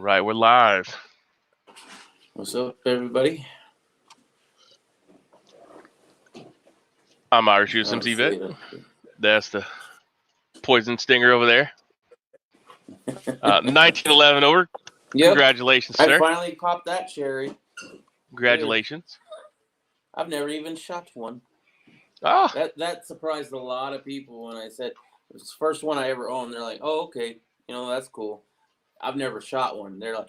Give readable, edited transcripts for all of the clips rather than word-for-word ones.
All right, we're live. What's up, everybody? I'm Irish USMC Vet. That's the poison stinger over there. 1911 over. Yep. Congratulations, sir. I finally popped that cherry. Congratulations. I've never even shot one. Oh. That surprised a lot of people when I said it was the first one I ever owned. They're like, "Oh, okay, that's cool." I've never shot one. They're like,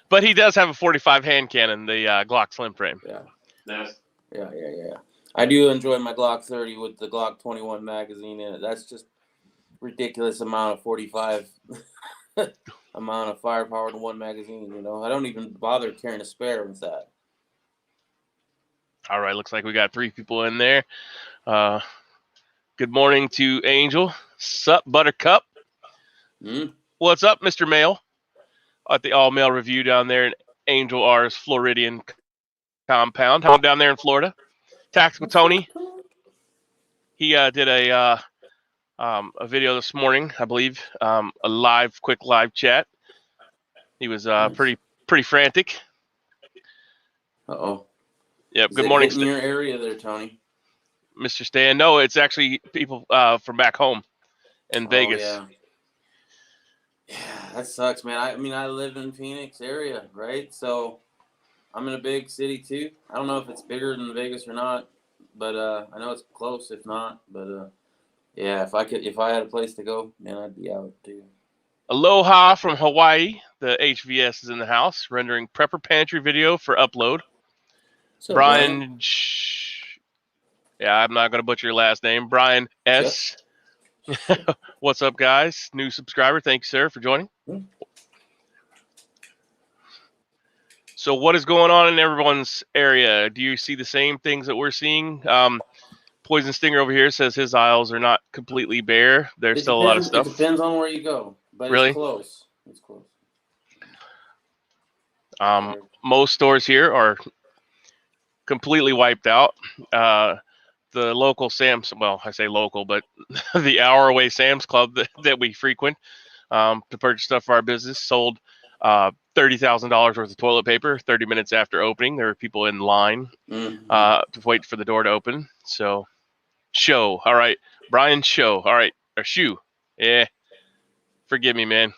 But he does have a 45 hand cannon, the Glock Slim Frame. Yeah. Yeah. I do enjoy my Glock 30 with the Glock 21 magazine in it. That's just ridiculous amount of 45 amount of firepower in one magazine. I don't even bother carrying a spare with that. All right, looks like we got 3 people in there. Good morning to Angel. Sup, Buttercup? What's up, Mr. Mail? At the all-mail review down there in Angel R's Floridian compound. Home down there in Florida. Tactical Tony. He did a video this morning, I believe, a quick live chat. He was pretty frantic. Uh-oh. Yep. Good morning. In your area there, Tony? Mr. Stan. No, it's actually people from back home in Vegas. Yeah. Yeah, that sucks, man. I live in Phoenix area, right? So I'm in a big city too. I don't know if it's bigger than Vegas or not, but I know it's close if not. But yeah, if I had a place to go, man, I'd be out too. Aloha from Hawaii. The HVS is in the house, rendering prepper pantry video for upload. So Brian. Yeah, I'm not gonna butcher your last name. Brian S. Yep. What's up, guys? New subscriber. Thank you, sir, for joining. So what is going on in everyone's area? Do you see the same things that we're seeing? Poison Stinger over here says his aisles are not completely bare. There's still a lot of stuff. It depends on where you go, but really? It's close. It's close. Most stores here are completely wiped out. The local Sam's, well, I say local, but the hour away Sam's Club that we frequent to purchase stuff for our business sold $30,000 worth of toilet paper 30 minutes after opening. There were people in line to wait for the door to open. So, show. All right. Brian, show. All right. Or shoe. Yeah. Forgive me, man.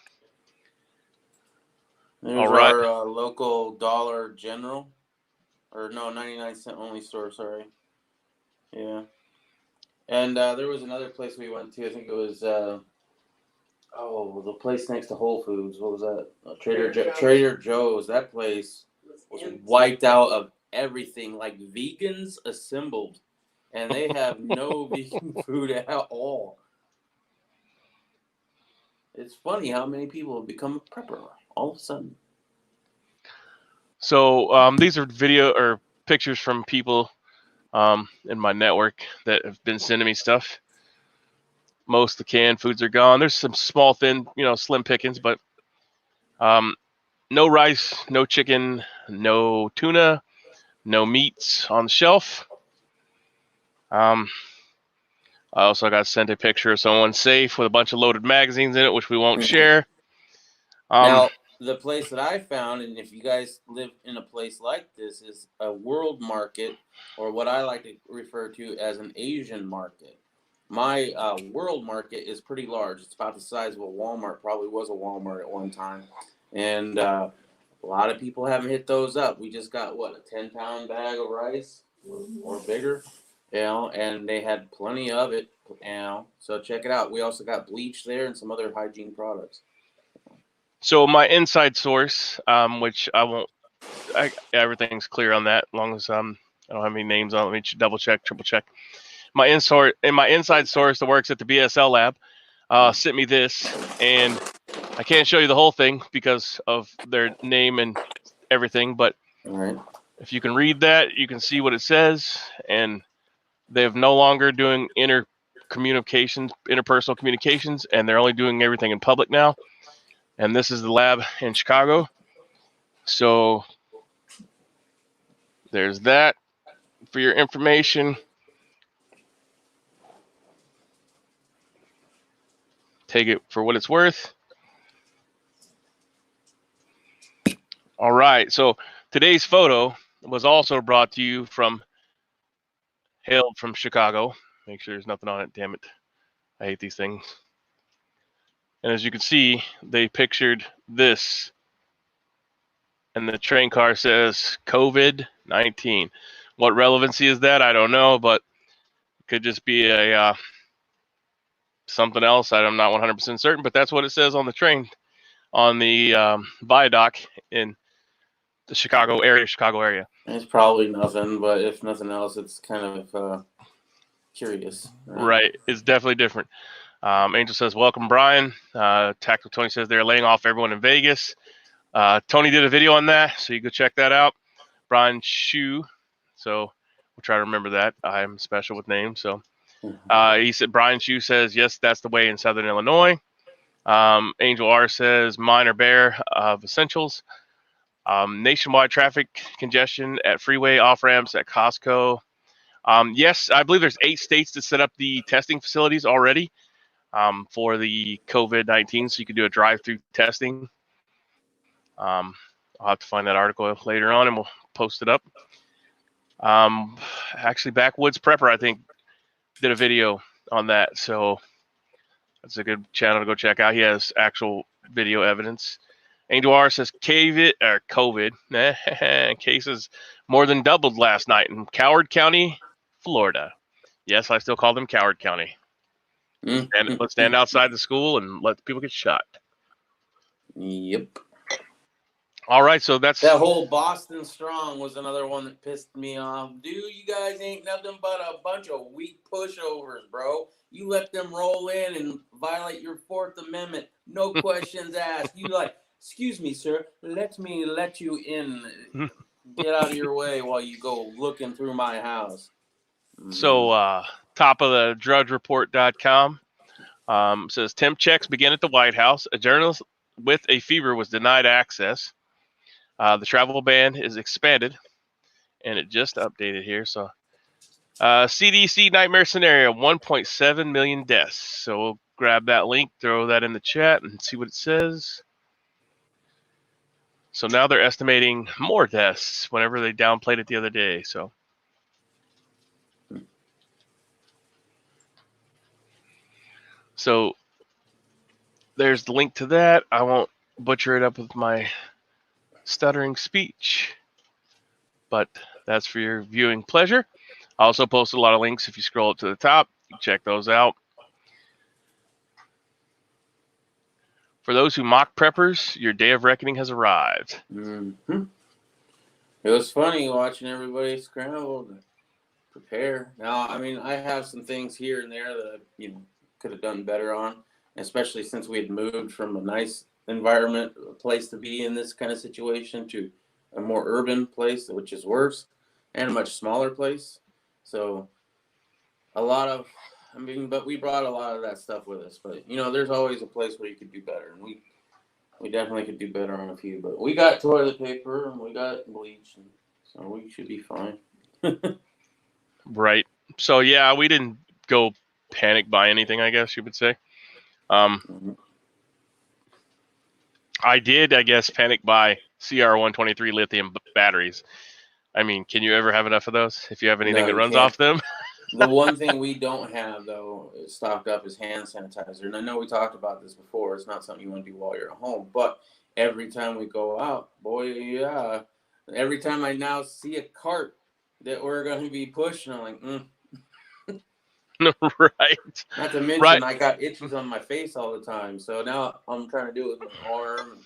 There's all right. Our local Dollar General. Or no, 99-cent only store, sorry. Yeah. And there was another place we went to. I think it was, the place next to Whole Foods. What was that? Trader Joe's. That place was wiped out of everything, like vegans assembled. And they have no vegan food at all. It's funny how many people have become a prepper all of a sudden. So these are video or pictures from people in my network that have been sending me stuff. Most of the canned foods are gone. There's some small, thin, slim pickings, but no rice, no chicken, no tuna, no meats on the shelf. I also got sent a picture of someone's safe with a bunch of loaded magazines in it, which we won't share. Now, the place that I found, and if you guys live in a place like this, is a world market, or what I like to refer to as an Asian market. My world market is pretty large. It's about the size of a Walmart. Probably was a Walmart at one time. And a lot of people haven't hit those up. We just got, a 10-pound bag of rice or bigger, and they had plenty of it, So check it out. We also got bleach there and some other hygiene products. So my inside source, which everything's clear on that, as long as I don't have any names on it. Let me double check, triple check. My inside source that works at the BSL lab sent me this, and I can't show you the whole thing because of their name and everything, but if you can read that, you can see what it says, and they're no longer doing interpersonal communications, and they're only doing everything in public now. And this is the lab in Chicago. So there's that for your information. take it for what it's worth. All right, so today's photo was also brought to you hailed from Chicago. Make sure there's nothing on it, damn it. I hate these things. And as you can see, they pictured this. And the train car says COVID-19. What relevancy is that? I don't know, but it could just be a something else. I'm not 100% certain, but that's what it says on the train, on the viaduct in the Chicago area. It's probably nothing, but if nothing else, it's kind of curious. Right. It's definitely different. Angel says, welcome, Brian. Tactical Tony says they're laying off everyone in Vegas. Tony did a video on that, so you go check that out. Brian Shu. So we'll try to remember that. I'm special with names. So he said, Brian Shu says, yes, that's the way in Southern Illinois. Angel R says, mine are bare of essentials. Nationwide traffic congestion at freeway off-ramps at Costco. Yes, I believe there's 8 states that set up the testing facilities already for the COVID-19, so you can do a drive-through testing. I'll have to find that article later on, and we'll post it up. Actually, Backwoods Prepper, I think, did a video on that, so that's a good channel to go check out. He has actual video evidence. Angel R says COVID cases more than doubled last night in Coward County, Florida. Yes, I still call them Coward County. Let's stand outside the school and let the people get shot. Yep. All right, so that's that whole Boston Strong was another one that pissed me off. Dude, you guys ain't nothing but a bunch of weak pushovers, bro. You let them roll in and violate your 4th Amendment. No questions asked. You like, excuse me, sir. Let me let you in. Get out of your way while you go looking through my house. So, top of the drudgereport.com says temp checks begin at the White House. A journalist with a fever was denied access. The travel ban is expanded, and it just updated here. So, CDC nightmare scenario: 1.7 million deaths. So we'll grab that link, throw that in the chat, and see what it says. So now they're estimating more deaths whenever they downplayed it the other day. So there's the link to that. I won't butcher it up with my stuttering speech, but that's for your viewing pleasure. I also posted a lot of links. If you scroll up to the top, you can check those out. For those who mock preppers, your day of reckoning has arrived. Mm-hmm. It was funny watching everybody scramble to prepare. Now, I mean, I have some things here and there that I, could have done better on, especially since we had moved from a nice environment, a place to be in this kind of situation, to a more urban place, which is worse, and a much smaller place. So but we brought a lot of that stuff with us. But, there's always a place where you could do better. And we definitely could do better on a few. But we got toilet paper and we got bleach. So we should be fine. Right. So, yeah, we didn't go panic buy anything, I guess you would say. I did, I guess, panic buy CR123 lithium batteries. I mean, can you ever have enough of those if you have anything that runs off them? The one thing we don't have, though, stocked up is hand sanitizer. And I know we talked about this before. It's not something you want to do while you're at home. But every time we go out, every time I now see a cart that we're going to be pushing, I'm like, Right. Not to mention, I got itches on my face all the time. So now I'm trying to do it with my arm.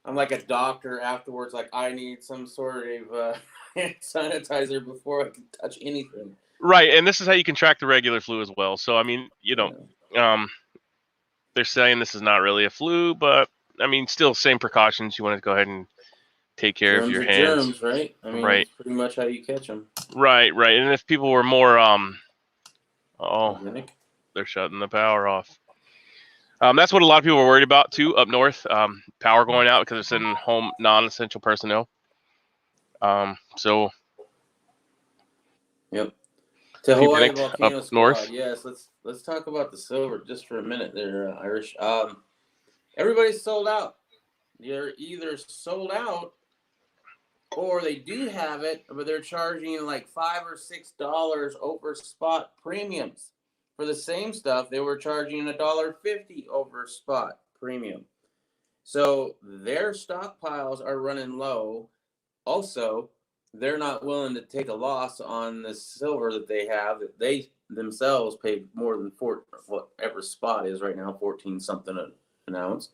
I'm like a doctor afterwards. Like, I need some sort of hand sanitizer before I can touch anything. Right, and this is how you can track the regular flu as well. So, I mean, they're saying this is not really a flu, but, I mean, still same precautions. You want to go ahead and take care of your hands. Germs, right? I mean, right. That's pretty much how you catch them. Right. And if people were more, they're shutting the power off. That's what a lot of people are worried about, too, up north. Power going out because they're sending home non-essential personnel. Yep. To Hawaii up Volcano Squad. north. Yes, let's talk about the silver just for a minute there, Irish. Everybody's sold out. They're either sold out or they do have it, but they're charging like $5 or $6 over spot premiums. For the same stuff, they were charging $1.50 over spot premium. So their stockpiles are running low. Also, they're not willing to take a loss on the silver that they have, that they themselves paid more than whatever spot is right now, 14 something an ounce.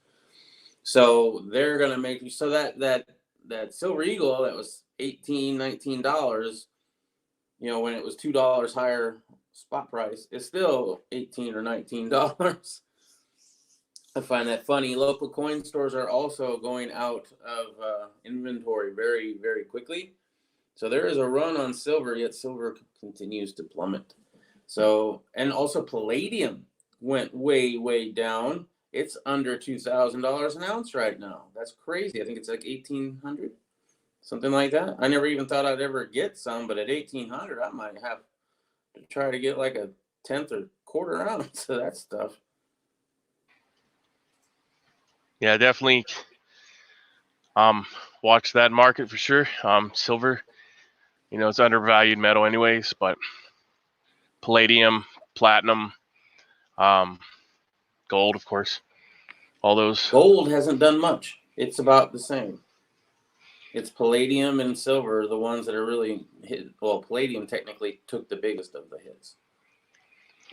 So they're gonna make so that Silver Eagle that was $18, $19, when it was $2 higher spot price, it's still $18 or $19. I find that funny. Local coin stores are also going out of inventory very, very quickly. So there is a run on silver, yet silver continues to plummet. So, and also palladium went way, way down. It's under $2,000 an ounce right now. That's crazy. I think it's like 1,800, something like that. I never even thought I'd ever get some, but at 1,800, I might have to try to get like a tenth or quarter ounce of that stuff. Yeah, definitely watch that market for sure. Silver, it's undervalued metal anyways, but palladium, platinum, gold, of course, all those. Gold hasn't done much. It's about the same. It's palladium and silver, the ones that are really hit. Well, palladium technically took the biggest of the hits.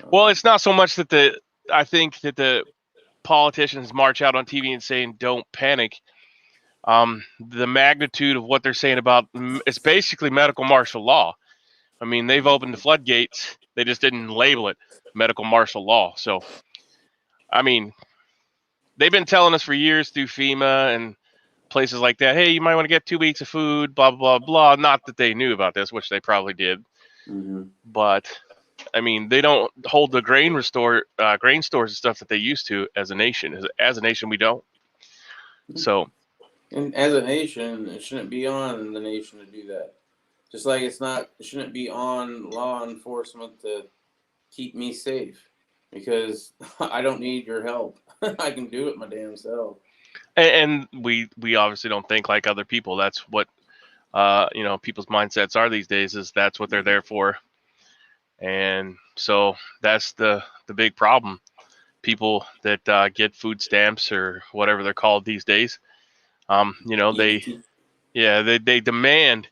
Well, it's not so much that I think that the politicians march out on TV and saying don't panic. The magnitude of what they're saying about it's basically medical martial law. I mean, they've opened the floodgates. They just didn't label it medical martial law. So, I mean, they've been telling us for years through FEMA and places like that, hey, you might want to get 2 weeks of food, blah, blah, blah. Not that they knew about this, which they probably did. Mm-hmm. But, I mean, they don't hold the grain stores and stuff that they used to as a nation. As a nation, we don't. So, and as a nation, it shouldn't be on the nation to do that. Just like it shouldn't be on law enforcement to keep me safe, because I don't need your help. I can do it my damn self. And we obviously don't think like other people. That's what people's mindsets are these days. Is that's what they're there for. And so that's the big problem. People that get food stamps or whatever they're called these days, they demand,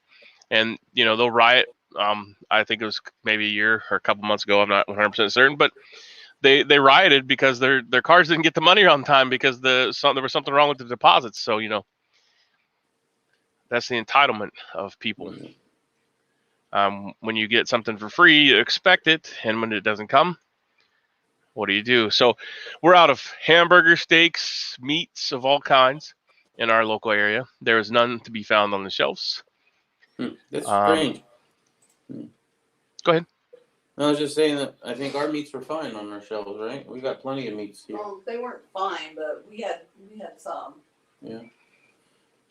and they'll riot. I think it was maybe a year or a couple months ago. I'm not 100% certain, but they rioted because their cars didn't get the money on time because there was something wrong with the deposits. So that's the entitlement of people. When you get something for free, you expect it, and when it doesn't come, what do? So we're out of hamburger, steaks, meats of all kinds in our local area. There is none to be found on the shelves. That's strange. Go ahead. I was just saying that I think our meats were fine on our shelves, right? We got plenty of meats here. Well, they weren't fine, but we had some. Yeah.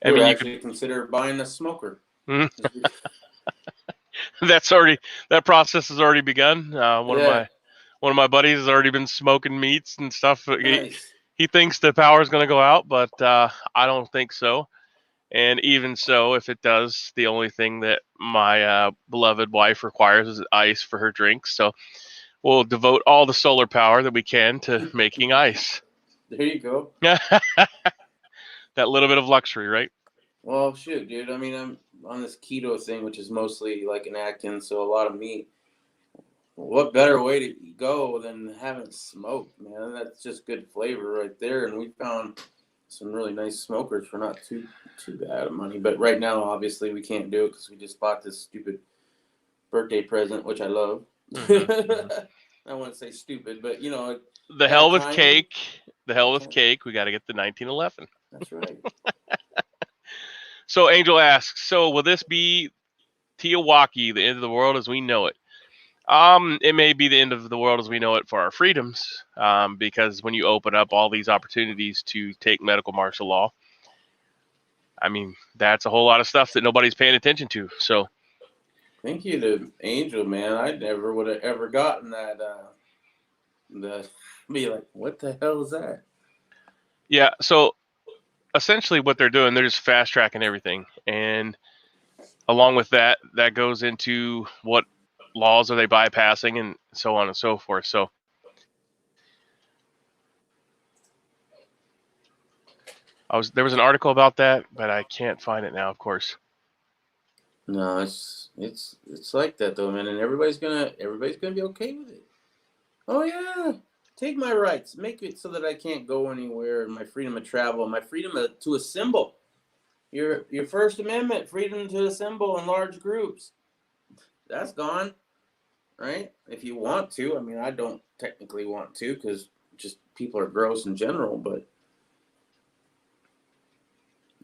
I mean, you could consider buying a smoker. Mm-hmm. That process has already begun. One of my buddies has already been smoking meats and stuff. Nice. He thinks the power is going to go out, but I don't think so. And even so, if it does, the only thing that my beloved wife requires is ice for her drinks. So we'll devote all the solar power that we can to making ice. There you go. That little bit of luxury, right? Well, shoot, dude. I mean, I'm on this keto thing, which is mostly like an Atkins, so a lot of meat. What better way to go than having smoked, man? That's just good flavor right there. And we found some really nice smokers for not too bad of money. But right now, obviously, we can't do it because we just bought this stupid birthday present, which I love. Mm-hmm. I wouldn't say stupid, but the hell with cake. The hell with cake. We got to get the 1911. That's right. So Angel asks, so will this be Teotihuacan, the end of the world as we know it? It may be the end of the world as we know it for our freedoms, because when you open up all these opportunities to take medical martial law, I mean, that's a whole lot of stuff that nobody's paying attention to. So Thank you to Angel, man. I never would have ever gotten that. Be like, what the hell is that? Yeah. So essentially, what they're doing, they're just fast tracking everything, and along with that, that goes into what laws are they bypassing, and so on and so forth. So there was an article about that, but I can't find it now, of course. No, it's like that though, man, and everybody's gonna be okay with it. Oh yeah, take my rights, make it so that I can't go anywhere, and my freedom of travel, my freedom to assemble. Your First Amendment, freedom to assemble in large groups, that's gone, right? If you want to, I mean, I don't technically want to because just people are gross in general, but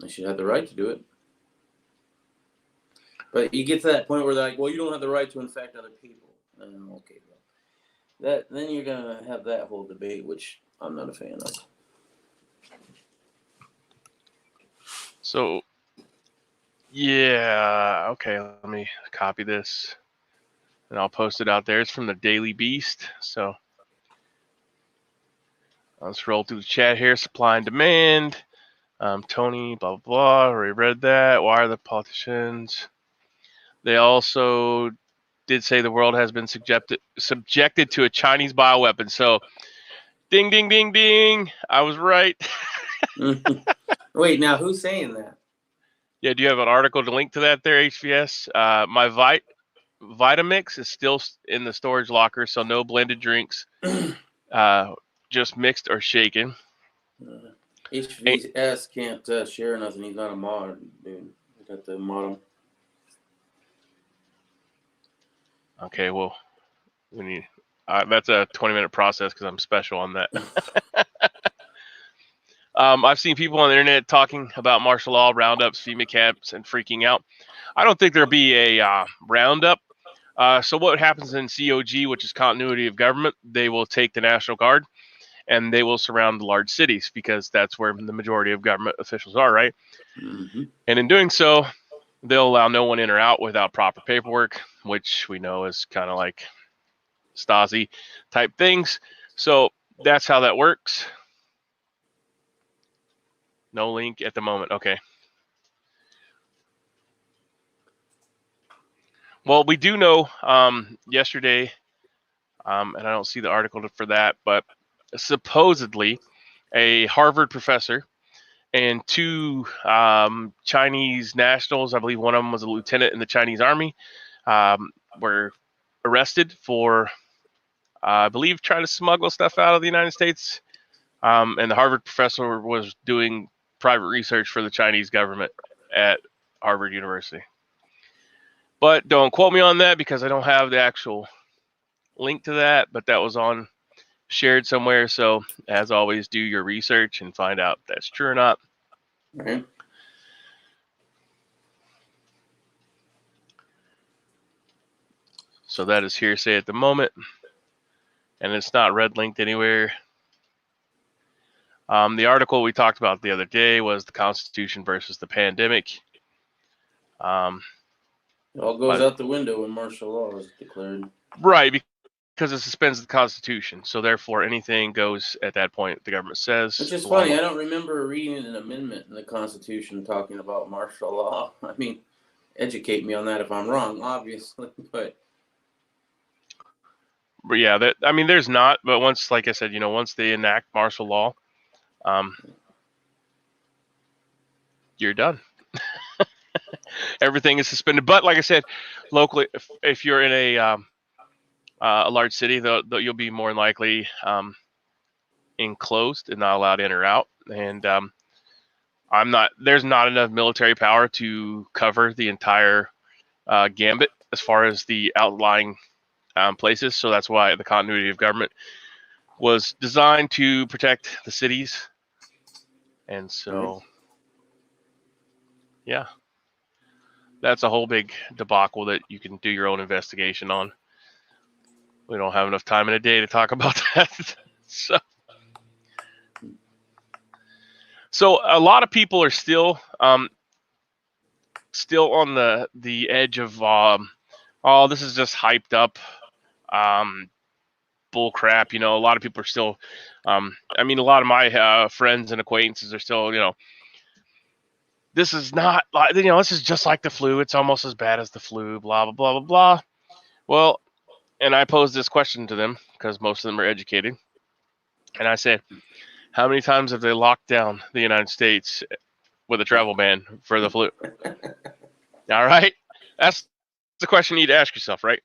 I should have the right to do it. But you get to that point where they're like, well, you don't have the right to infect other people. Okay, well, then you're gonna have that whole debate, which I'm not a fan of. So, yeah, okay, let me copy this, and I'll post it out there. It's from the Daily Beast, so let's roll through the chat here. Supply and demand. Tony, blah, blah, blah. Already read that. Why are the politicians? They also did say the world has been subjected to a Chinese bioweapon. So, ding, ding, ding, ding. I was right. Wait, now who's saying that? Yeah, do you have an article to link to that there, HVS? My Vitamix is still in the storage locker, so no blended drinks, just mixed or shaken. HVS can't share nothing. He's not a mod, dude. I got to mod him. Okay, well, we need. That's a 20-minute process because I'm special on that. I've seen people on the internet talking about martial law, roundups, FEMA camps, and freaking out. I don't think there'll be a roundup. So what happens in COG, which is continuity of government, they will take the National Guard and they will surround the large cities because that's where the majority of government officials are, right? Mm-hmm. And in doing so, they'll allow no one in or out without proper paperwork, which we know is kind of like Stasi type things. So that's how that works. No link at the moment. Okay. Well, we do know yesterday, and I don't see the article for that, but supposedly a Harvard professor and two Chinese nationals, I believe one of them was a lieutenant in the Chinese army, were arrested for, I believe, trying to smuggle stuff out of the United States. And the Harvard professor was doing private research for the Chinese government at Harvard University. But don't quote me on that because I don't have the actual link to that, but that was shared somewhere. So as always, do your research and find out if that's true or not. Right. So that is hearsay at the moment, and it's not red linked anywhere. The article we talked about the other day was the Constitution versus the pandemic. It all goes out the window when martial law is declared. Right, because it suspends the Constitution. So therefore, anything goes at that point the government says. Which is funny. I don't remember reading an amendment in the Constitution talking about martial law. I mean, educate me on that if I'm wrong, obviously, but yeah, there's not. But once, like I said, once they enact martial law, you're done. Everything is suspended. But like I said, locally, if you're in a large city, you'll be more than likely enclosed and not allowed in or out. And there's not enough military power to cover the entire gambit as far as the outlying places. So that's why the continuity of government was designed to protect the cities. And so, yeah, that's a whole big debacle that you can do your own investigation on. We don't have enough time in a day to talk about that. So a lot of people are still on the edge of oh, this is just hyped up bull crap. A lot of people are still, a lot of my friends and acquaintances are still, this is not like, this is just like the flu. It's almost as bad as the flu, blah, blah, blah, blah, blah. Well, and I posed this question to them because most of them are educated. And I said, how many times have they locked down the United States with a travel ban for the flu? All right. That's the question you need to ask yourself, right?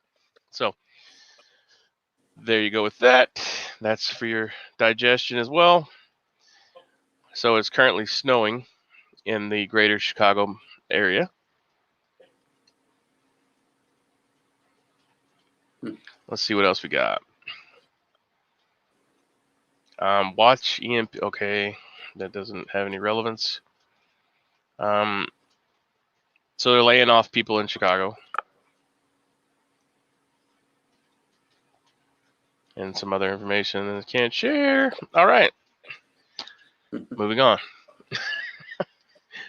So there you go with that. That's for your digestion as well. So it's currently snowing in the greater Chicago area. Let's see what else we got. Watch EMP. Okay, that doesn't have any relevance. So they're laying off people in Chicago. And some other information that I can't share. All right. Moving on.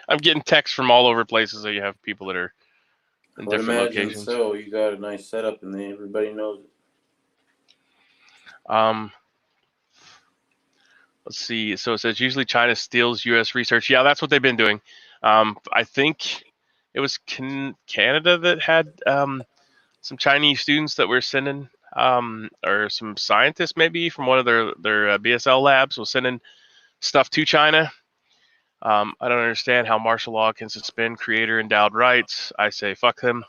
I'm getting texts from all over places that you have people that are in different locations. So you got a nice setup and then everybody knows it. Let's see. So it says usually China steals U.S. research. Yeah, that's what they've been doing. I think it was Canada that had some Chinese students that were sending, or some scientists maybe from one of their BSL labs was sending stuff to China. I don't understand how martial law can suspend creator endowed rights. I say fuck them.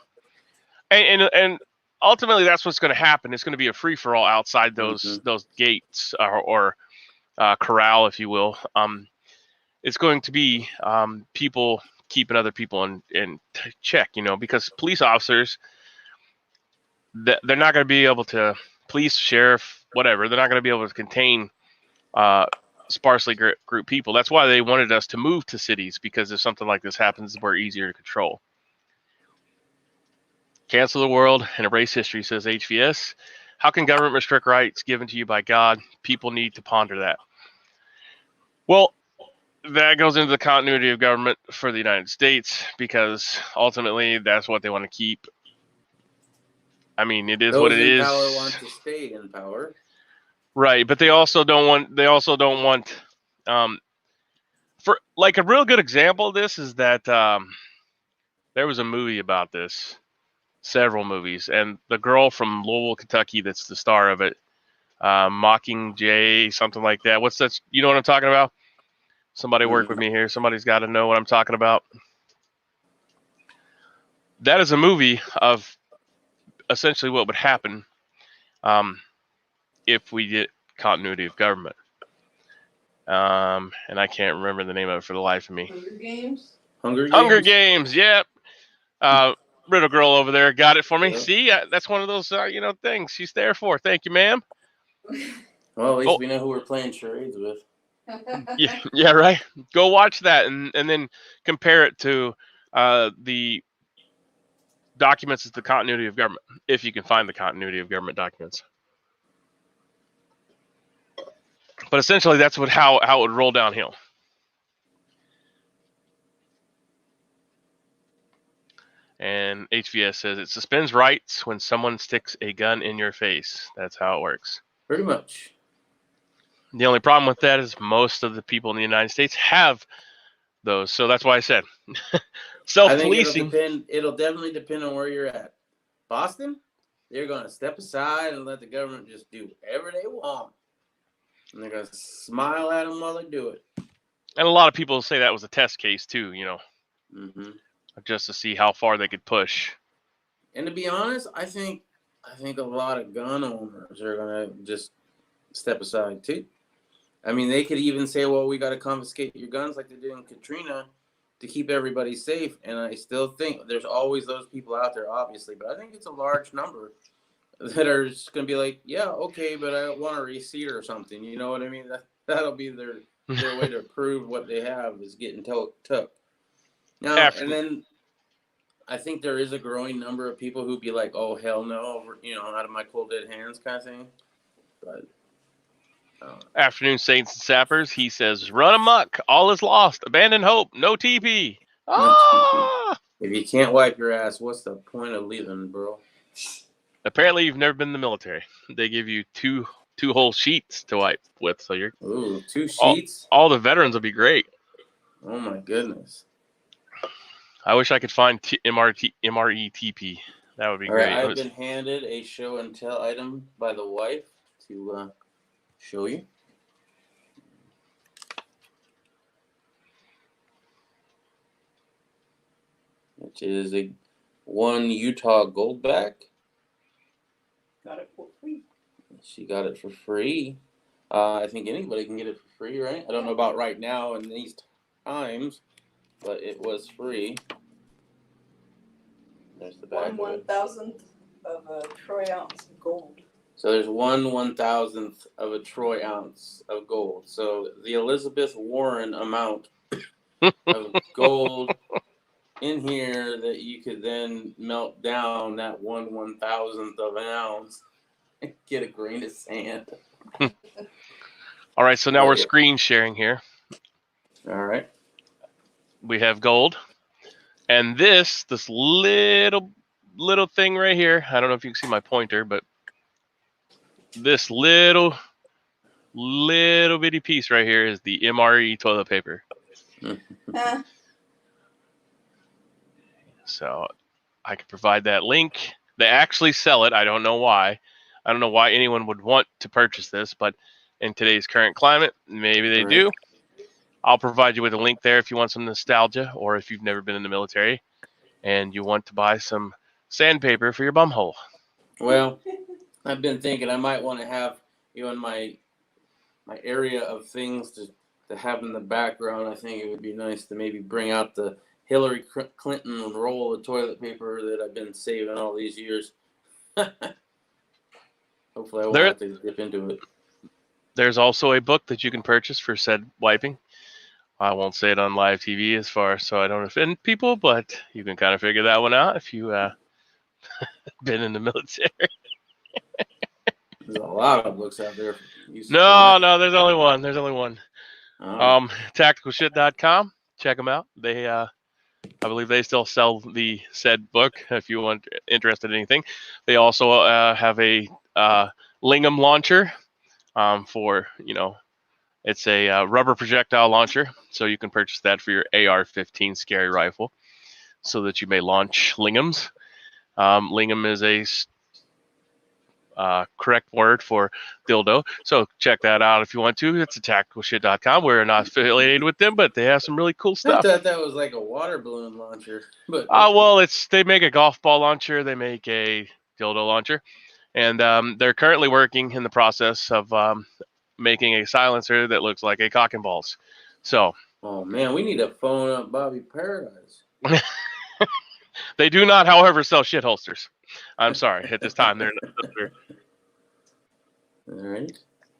And ultimately that's what's going to happen. It's going to be a free for all outside those gates or corral, if you will. It's going to be people keeping other people in check, because police officers, they're not going to be able to, police, sheriff, whatever, they're not going to be able to contain sparsely grouped people. That's why they wanted us to move to cities, because if something like this happens, we're easier to control. Cancel the world and erase history, says HVS. How can government restrict rights given to you by God? People need to ponder that. Well, that goes into the continuity of government for the United States, because ultimately that's what they want to keep. I mean, it is what it is. Those in power want to stay in power. Right, but they also don't want for like a real good example of this is that there was a movie about this, several movies, and the girl from Louisville, Kentucky, that's the star of it, Mockingjay, something like that. What's that? You know what I'm talking about? Somebody work with me here. Somebody's got to know what I'm talking about. That is a movie of essentially what would happen if we get continuity of government. And I can't remember the name of it for the life of me. Hunger Games? Hunger Games, yep. Riddle girl over there got it for me. Yep. See, that's one of those things she's there for. Thank you, ma'am. Well, at least we know who we're playing charades with. Yeah, right. Go watch that and then compare it to the documents as the continuity of government, if you can find the continuity of government documents. But essentially, that's how it would roll downhill. And HVS says it suspends rights when someone sticks a gun in your face. That's how it works. Pretty much. The only problem with that is most of the people in the United States have those. So that's why I said self-policing. I think it'll definitely depend on where you're at. Boston, they're going to step aside and let the government just do whatever they want. And they're going to smile at them while they do it. And a lot of people say that was a test case too, just to see how far they could push. And to be honest, I think a lot of gun owners are going to just step aside too. I mean, they could even say, well, we got to confiscate your guns like they did in Katrina to keep everybody safe. And I still think there's always those people out there, obviously. But I think it's a large number that are just going to be like, yeah, okay, but I want a receipt or something. You know what I mean? That'll be their way to prove what they have is getting took. Now, and then I think there is a growing number of people who'd be like, oh, hell no, out of my cold dead hands kind of thing. But Afternoon Saints and Sappers, he says, run amok, all is lost, abandon hope, no TP. No TP. If you can't wipe your ass, what's the point of leaving, bro? Apparently, you've never been in the military. They give you two whole sheets to wipe with, so you're 2 sheets. All the veterans will be great. Oh my goodness! I wish I could find MRETP. That would be All great. right, I've been handed a show and tell item by the wife to show you. Which is a 1 Utah Goldback. Got it for free. She got it for free. I think anybody can get it for free, right? I don't know about right now in these times, but it was free. There's the back. 1/1000th of a troy ounce of gold. So there's 1/1000th of a troy ounce of gold. So the Elizabeth Warren amount of gold in here that you could then melt down that 1/1000th of an ounce and get a grain of sand. All right, so now we're screen sharing here. All right. We have gold, and this little thing right here. I don't know if you can see my pointer, but this little bitty piece right here is the MRE toilet paper. So I can provide that link. They actually sell it. I don't know why. I don't know why anyone would want to purchase this, but in today's current climate, maybe they do. I'll provide you with a link there if you want some nostalgia, or if you've never been in the military and you want to buy some sandpaper for your bum hole. Well, I've been thinking I might want to have, in my area of things to have in the background. I think it would be nice to maybe bring out the Hillary Clinton roll of toilet paper that I've been saving all these years. Hopefully I won't have to dip into it. There's also a book that you can purchase for said wiping. I won't say it on live TV so I don't offend people, but you can kind of figure that one out if you been in the military. There's a lot of books out there. No, there's only one. Oh. Tacticalshit.com. Check them out. They, I believe they still sell the said book if you want interested in anything. They also have a Lingam launcher for, it's a rubber projectile launcher, so you can purchase that for your AR-15 scary rifle so that you may launch lingams. Lingam is a correct word for dildo, so check that out if you want to. It's a tacticalshit.com. We're not affiliated with them, but they have some really cool stuff. I thought that was like a water balloon launcher. But well, they make a golf ball launcher, they make a dildo launcher, and they're currently working in the process of making a silencer that looks like a cock and balls. So, oh man, we need to phone up Bobby Paradise. They do not, however, sell shit holsters. I'm sorry. At this time, all right.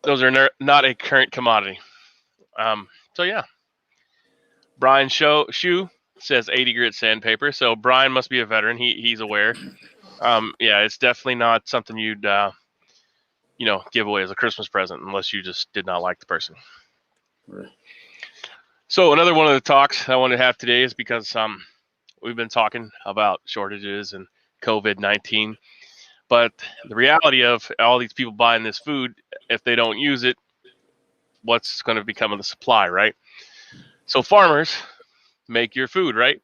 Those are not a current commodity. So yeah. Brian Shoe says 80 grit sandpaper. So Brian must be a veteran. He's aware. Yeah, it's definitely not something you'd give away as a Christmas present unless you just did not like the person. Right. So another one of the talks I want to have today is because we've been talking about shortages and COVID-19, but the reality of all these people buying this food, if they don't use it, what's going to become of the supply, right? So farmers make your food, right?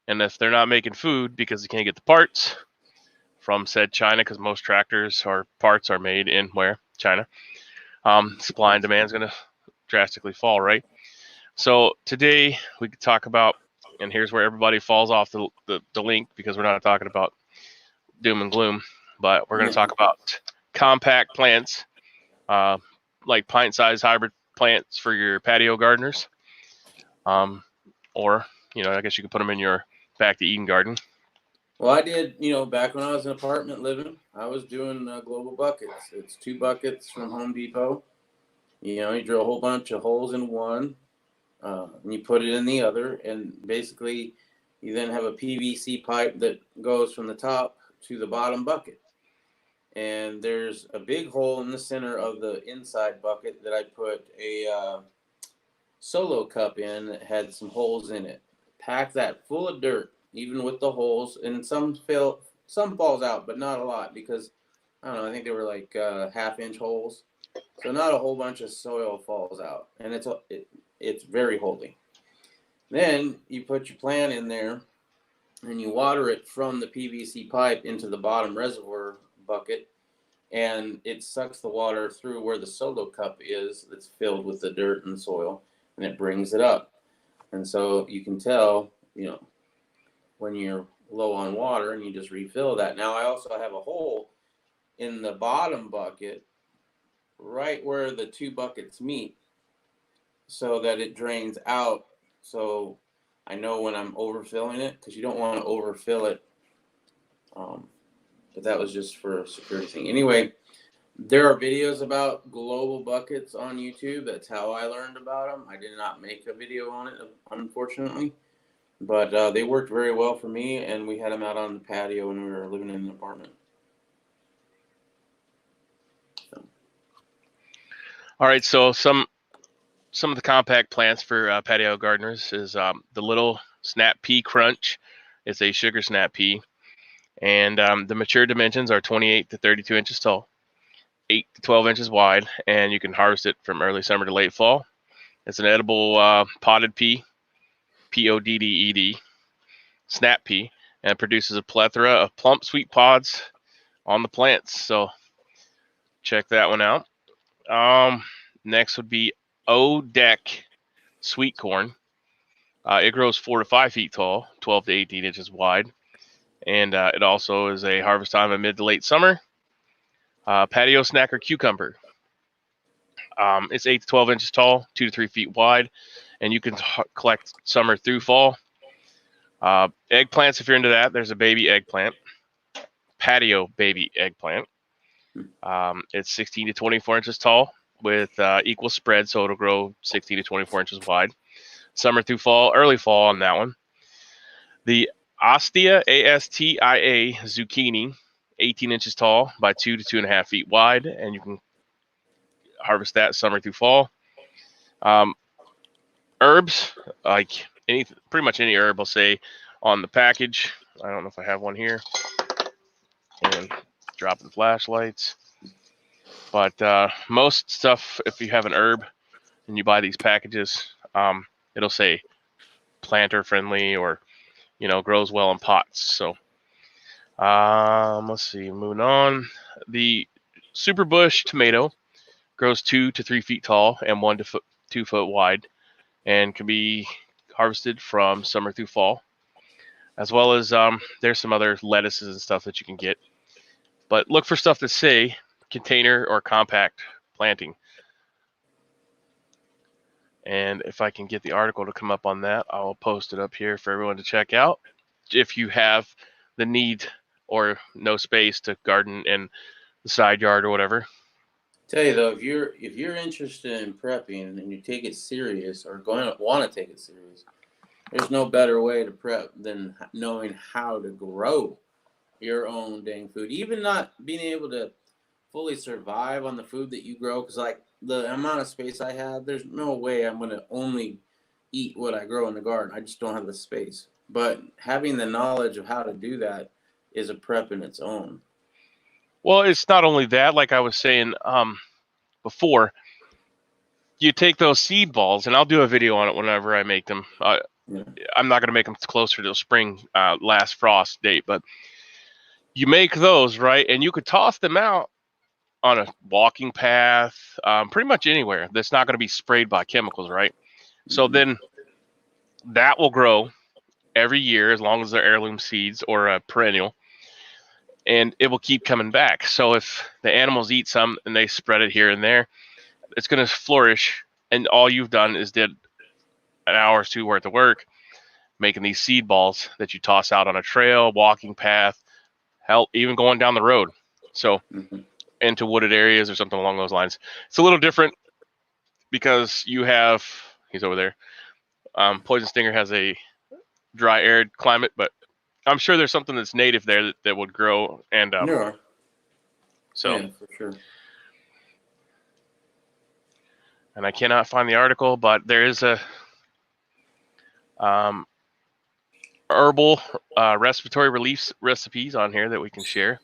And if they're not making food because they can't get the parts from said China, because most tractors or parts are made in where? China. Supply and demand is going to drastically fall, right? So today we could talk about, and here's where everybody falls off the link because we're not talking about doom and gloom, but we're going to talk about compact plants, like pint-sized hybrid plants for your patio gardeners, or I guess you could put them in your back to Eden garden. Well, I did, back when I was in apartment living, I was doing global buckets. It's 2 buckets from Home Depot. You drill a whole bunch of holes in one, and you put it in the other, and basically you then have a PVC pipe that goes from the top to the bottom bucket. And there's a big hole in the center of the inside bucket that I put a solo cup in that had some holes in it. Pack that full of dirt, even with the holes, and some some falls out, but not a lot because I don't know. I think they were like 1/2-inch holes, so not a whole bunch of soil falls out, and it's very holy. Then you put your plant in there, and you water it from the PVC pipe into the bottom reservoir bucket, and it sucks the water through where the solo cup is that's filled with the dirt and soil, and it brings it up. And so you can tell, when you're low on water and you just refill that. Now I also have a hole in the bottom bucket right where the two buckets meet so that it drains out. So I know when I'm overfilling it, because you don't want to overfill it. But that was just for a security thing. Anyway, there are videos about global buckets on YouTube. That's how I learned about them. I did not make a video on it, unfortunately. But they worked very well for me, and we had them out on the patio when we were living in an apartment. So. All right, so some of the compact plants for patio gardeners is the little Snap Pea Crunch. It's a sugar snap pea, and the mature dimensions are 28 to 32 inches tall, 8 to 12 inches wide, and you can harvest it from early summer to late fall. It's an edible potted pea, Podded, snap pea, and produces a plethora of plump sweet pods on the plants. So check that one out. Next would be O-Deck sweet corn. It grows 4 to 5 feet tall, 12 to 18 inches wide, and it also is a harvest time of mid to late summer. Patio snacker cucumber. It's 8 to 12 inches tall, 2 to 3 feet wide, and you can collect summer through fall. Eggplants, if you're into that, there's a baby eggplant, patio baby eggplant. It's 16 to 24 inches tall with equal spread, so it'll grow 16 to 24 inches wide. Summer through fall, early fall on that one. The Astia, A-S-T-I-A zucchini, 18 inches tall by 2 to 2.5 feet wide, and you can harvest that summer through fall. Herbs, like pretty much any herb, I'll say on the package. I don't know if I have one here. And dropping flashlights. But most stuff, if you have an herb and you buy these packages, it'll say planter friendly or, grows well in pots. So let's see, moving on. The super bush tomato grows 2 to 3 feet tall and 1 to 2 foot wide, and can be harvested from summer through fall, as well as there's some other lettuces and stuff that you can get. But look for stuff that say container or compact planting. And if I can get the article to come up on that, I will post it up here for everyone to check out. If you have the need or no space to garden in the side yard or whatever. Tell you though, if you're interested in prepping and you take it serious or going to want to take it serious, there's no better way to prep than knowing how to grow your own dang food. Even not being able to fully survive on the food that you grow, because like the amount of space I have, there's no way I'm going to only eat what I grow in the garden. I just don't have the space. But having the knowledge of how to do that is a prep in its own. Well, it's not only that, like I was saying before, you take those seed balls, and I'll do a video on it whenever I make them. I'm not going to make them closer to spring last frost date, but you make those, right? And you could toss them out on a walking path, pretty much anywhere that's not going to be sprayed by chemicals, right? Mm-hmm. So then that will grow every year as long as they're heirloom seeds or a perennial, and it will keep coming back. So if the animals eat some and they spread it here and there, it's going to flourish, and all you've done is did an hour or two worth of work making these seed balls that you toss out on a trail, walking path, hell, even going down the road. So into wooded areas or something along those lines. It's a little different because you have, he's over there, Poison Stinger has a dry, arid climate, but I'm sure there's something that's native there that would grow. And so, yeah, for sure. And I cannot find the article, but there is a herbal respiratory relief recipes on here that we can share.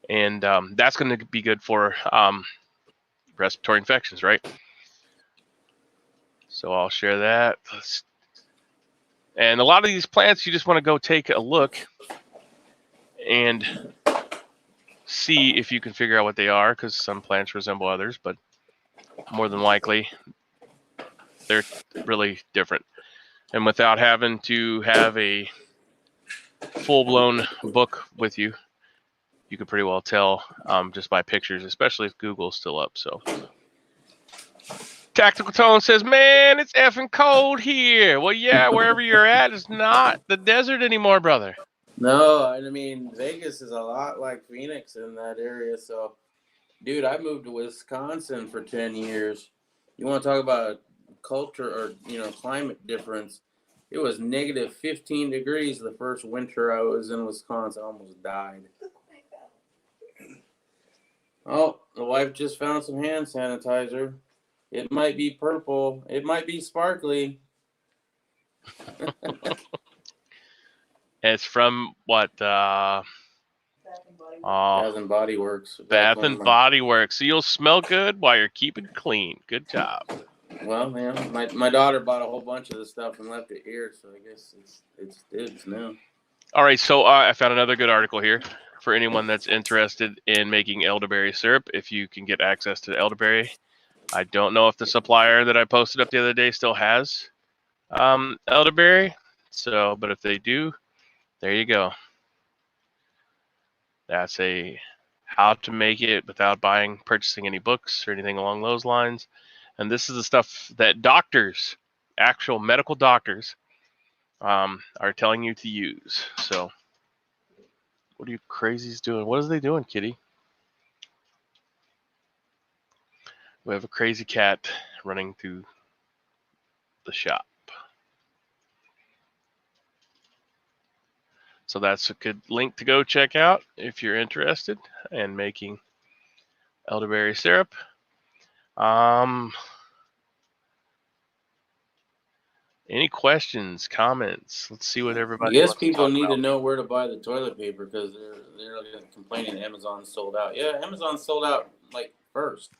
And that's going to be good for respiratory infections, right? So I'll share that. And a lot of these plants, you just want to go take a look and see if you can figure out what they are, because some plants resemble others, but more than likely they're really different. And without having to have a full-blown book with you, you can pretty well tell just by pictures, especially if Google's still up. So Tactical Tone says, man, it's effing cold here. Well, yeah, wherever you're at, it's not the desert anymore, brother. No, I mean, Vegas is a lot like Phoenix in that area. So, dude, I moved to Wisconsin for 10 years. You want to talk about culture or, climate difference? It was negative 15 degrees the first winter I was in Wisconsin. I almost died. Oh, the wife just found some hand sanitizer. It might be purple. It might be sparkly. It's from what? Bath and Body Works. Bath and Body Works. So you'll smell good while you're keeping clean. Good job. Well, man, my daughter bought a whole bunch of this stuff and left it here, so I guess it's dibs now. All right, so I found another good article here for anyone that's interested in making elderberry syrup. If you can get access to elderberry, I don't know if the supplier that I posted up the other day still has elderberry. So, but if they do, there you go. That's a how to make it without purchasing any books or anything along those lines. And this is the stuff that doctors, actual medical doctors, are telling you to use. So, what are you crazies doing? What are they doing, kitty? We have a crazy cat running through the shop. So that's a good link to go check out if you're interested in making elderberry syrup. Any questions, comments? Let's see what everybody. I guess people need to know where to buy the toilet paper because they're complaining Amazon's sold out. Yeah, Amazon sold out like first.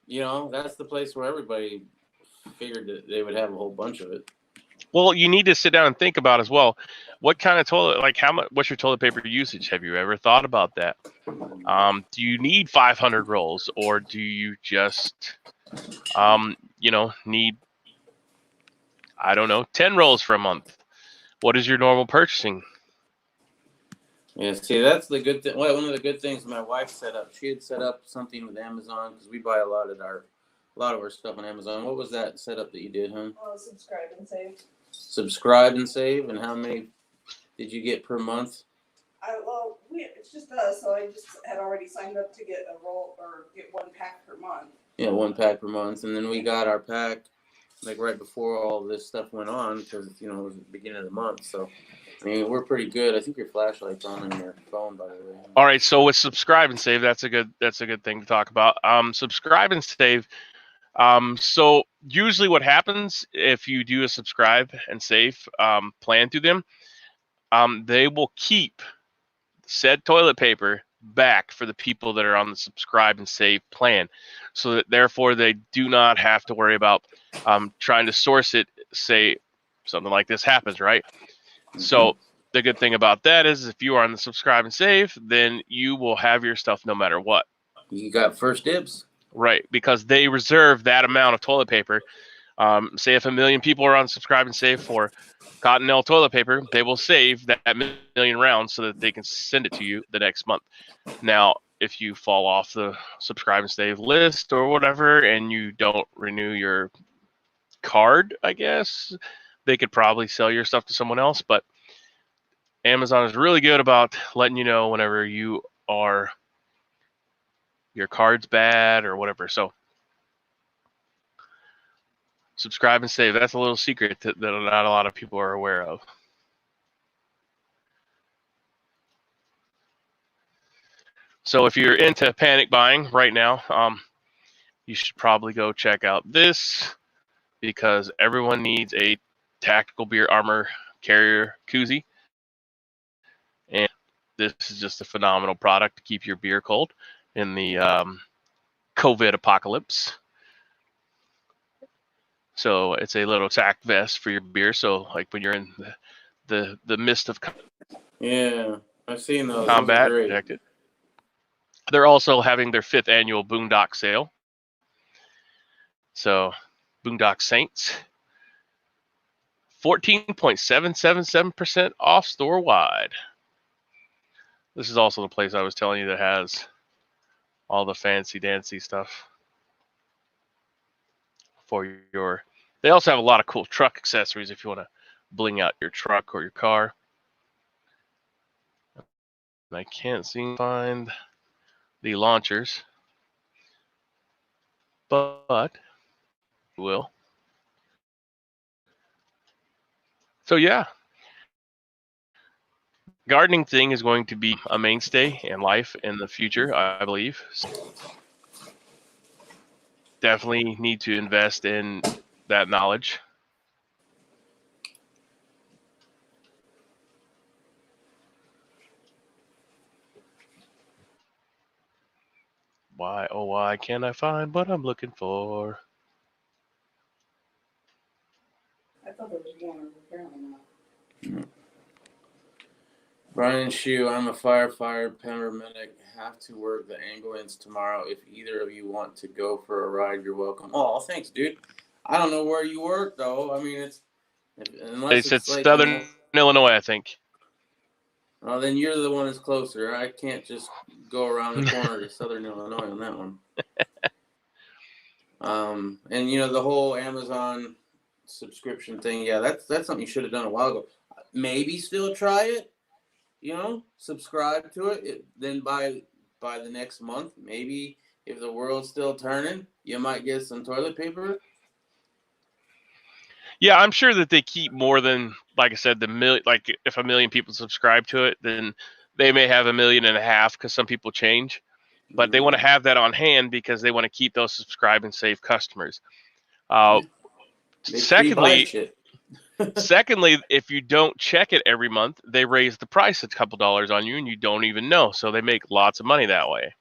That's the place where everybody figured that they would have a whole bunch of it. Well, you need to sit down and think about as well. What kind of toilet? Like how much? What's your toilet paper usage? Have you ever thought about that? Do you need 500 rolls, or do you just, need, I don't know, 10 rolls for a month? What is your normal purchasing? Yeah, see, that's the good thing. Well, one of the good things my wife set up. She had set up something with Amazon because we buy a lot of our stuff on Amazon. What was that setup that you did, huh? Subscribe and save. Subscribe and save, and how many did you get per month? It's just us, so I just had already signed up to get a roll or get 1 pack per month. Yeah, 1 pack per month, and then we got our pack like right before all this stuff went on because it was the beginning of the month. So I mean, we're pretty good. I think your flashlight's on in your phone, by the way. All right, so with subscribe and save, that's a good thing to talk about. Subscribe and save. So usually what happens if you do a subscribe and save plan through them, they will keep said toilet paper back for the people that are on the subscribe and save plan, so that therefore they do not have to worry about trying to source it. Say something like this happens, right? Mm-hmm. So the good thing about that is if you are on the subscribe and save, then you will have your stuff no matter what. You got first dibs. Right, because they reserve that amount of toilet paper. Say if 1 million people are on subscribe and save for Cottonelle toilet paper, they will save that 1 million rounds so that they can send it to you the next month. Now, if you fall off the subscribe and save list or whatever, and you don't renew your card, I guess, they could probably sell your stuff to someone else. But Amazon is really good about letting you know whenever your card's bad or whatever. So subscribe and save. That's a little secret that not a lot of people are aware of. So if you're into panic buying right now, you should probably go check out this, because everyone needs a tactical beer armor carrier koozie. And this is just a phenomenal product to keep your beer cold in the COVID apocalypse. So it's a little sack vest for your beer. So like when you're in the midst of Yeah, I've seen those. combat, Those are great. protect it. They're also having their 5th annual Boondock sale. So Boondock Saints, 14.777% off store wide. This is also the place I was telling you that has all the fancy dancy stuff for your. They also have a lot of cool truck accessories if you want to bling out your truck or your car. I can't seem to find the launchers, but will. So yeah, gardening thing is going to be a mainstay in life in the future, I believe. Definitely need to invest in that knowledge. Why, oh why can't I find what I'm looking for? I thought there was one, apparently not. Brian Shue, I'm a firefighter, paramedic. Have to work the ambulance tomorrow. If either of you want to go for a ride, you're welcome. Oh, thanks, dude. I don't know where you work though. I mean, unless It's like Southern Illinois, I think. Well, then you're the one that's closer. I can't just go around the corner to Southern Illinois on that one. And you know the whole Amazon subscription thing. Yeah, that's something you should have done a while ago. Maybe still try it. You know, subscribe to it. Then by the next month, maybe if the world's still turning, you might get some toilet paper. Yeah, I'm sure that they keep more than, like I said, the million. Like if 1 million people subscribe to it, then they may have 1.5 million because some people change. But they want to have that on hand because they want to keep those subscribe and save customers. Secondly, if you don't check it every month, they raise the price a couple dollars on you, and you don't even know. So they make lots of money that way.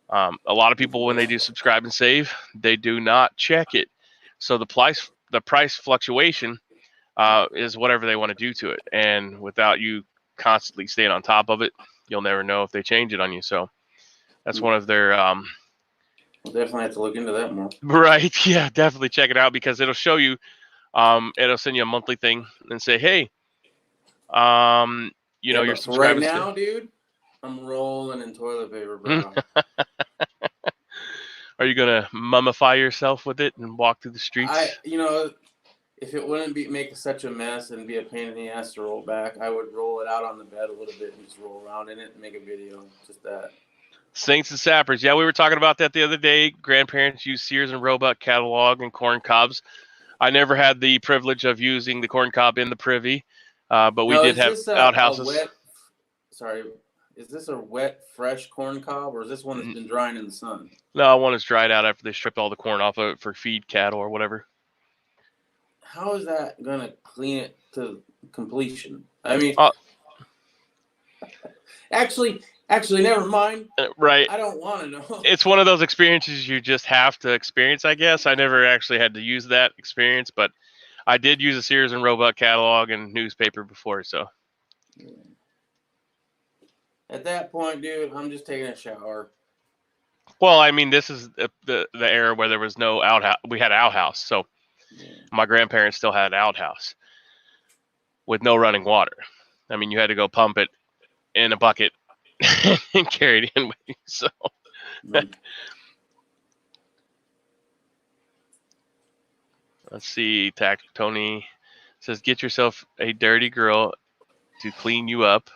A lot of people, when they do subscribe and save, they do not check it. So the price fluctuation is whatever they want to do to it, and without you constantly staying on top of it, you'll never know if they change it on you. So that's one of their. We'll definitely have to look into that more. Right? Yeah, definitely check it out because it'll show you. It'll send you a monthly thing and say, hey, you're subscribing. Right now, dude, I'm rolling in toilet paper, bro. Are you gonna mummify yourself with it and walk through the streets? If it wouldn't make such a mess and be a pain in the ass to roll back, I would roll it out on the bed a little bit and just roll around in it and make a video. Just that. Saints and Sappers. Yeah, we were talking about that the other day. Grandparents use Sears and Roebuck catalog and corn cobs. I never had the privilege of using the corn cob in the privy, but we did have outhouses. Is this a wet, fresh corn cob, or is this one that's been drying in the sun? No, one is dried out after they stripped all the corn off of it for feed cattle or whatever. How is that going to clean it to completion? I mean, actually, never mind. Right. I don't want to know. It's one of those experiences you just have to experience, I guess. I never actually had to use that experience, but I did use a Sears and Roebuck catalog and newspaper before, so. Yeah. At that point, dude, I'm just taking a shower. Well, I mean, this is the era where there was no outhouse. We had outhouse, so my grandparents still had outhouse with no running water. I mean, you had to go pump it in a bucket and carry it in with you. So, let's see. Tony says, "Get yourself a dirty girl to clean you up."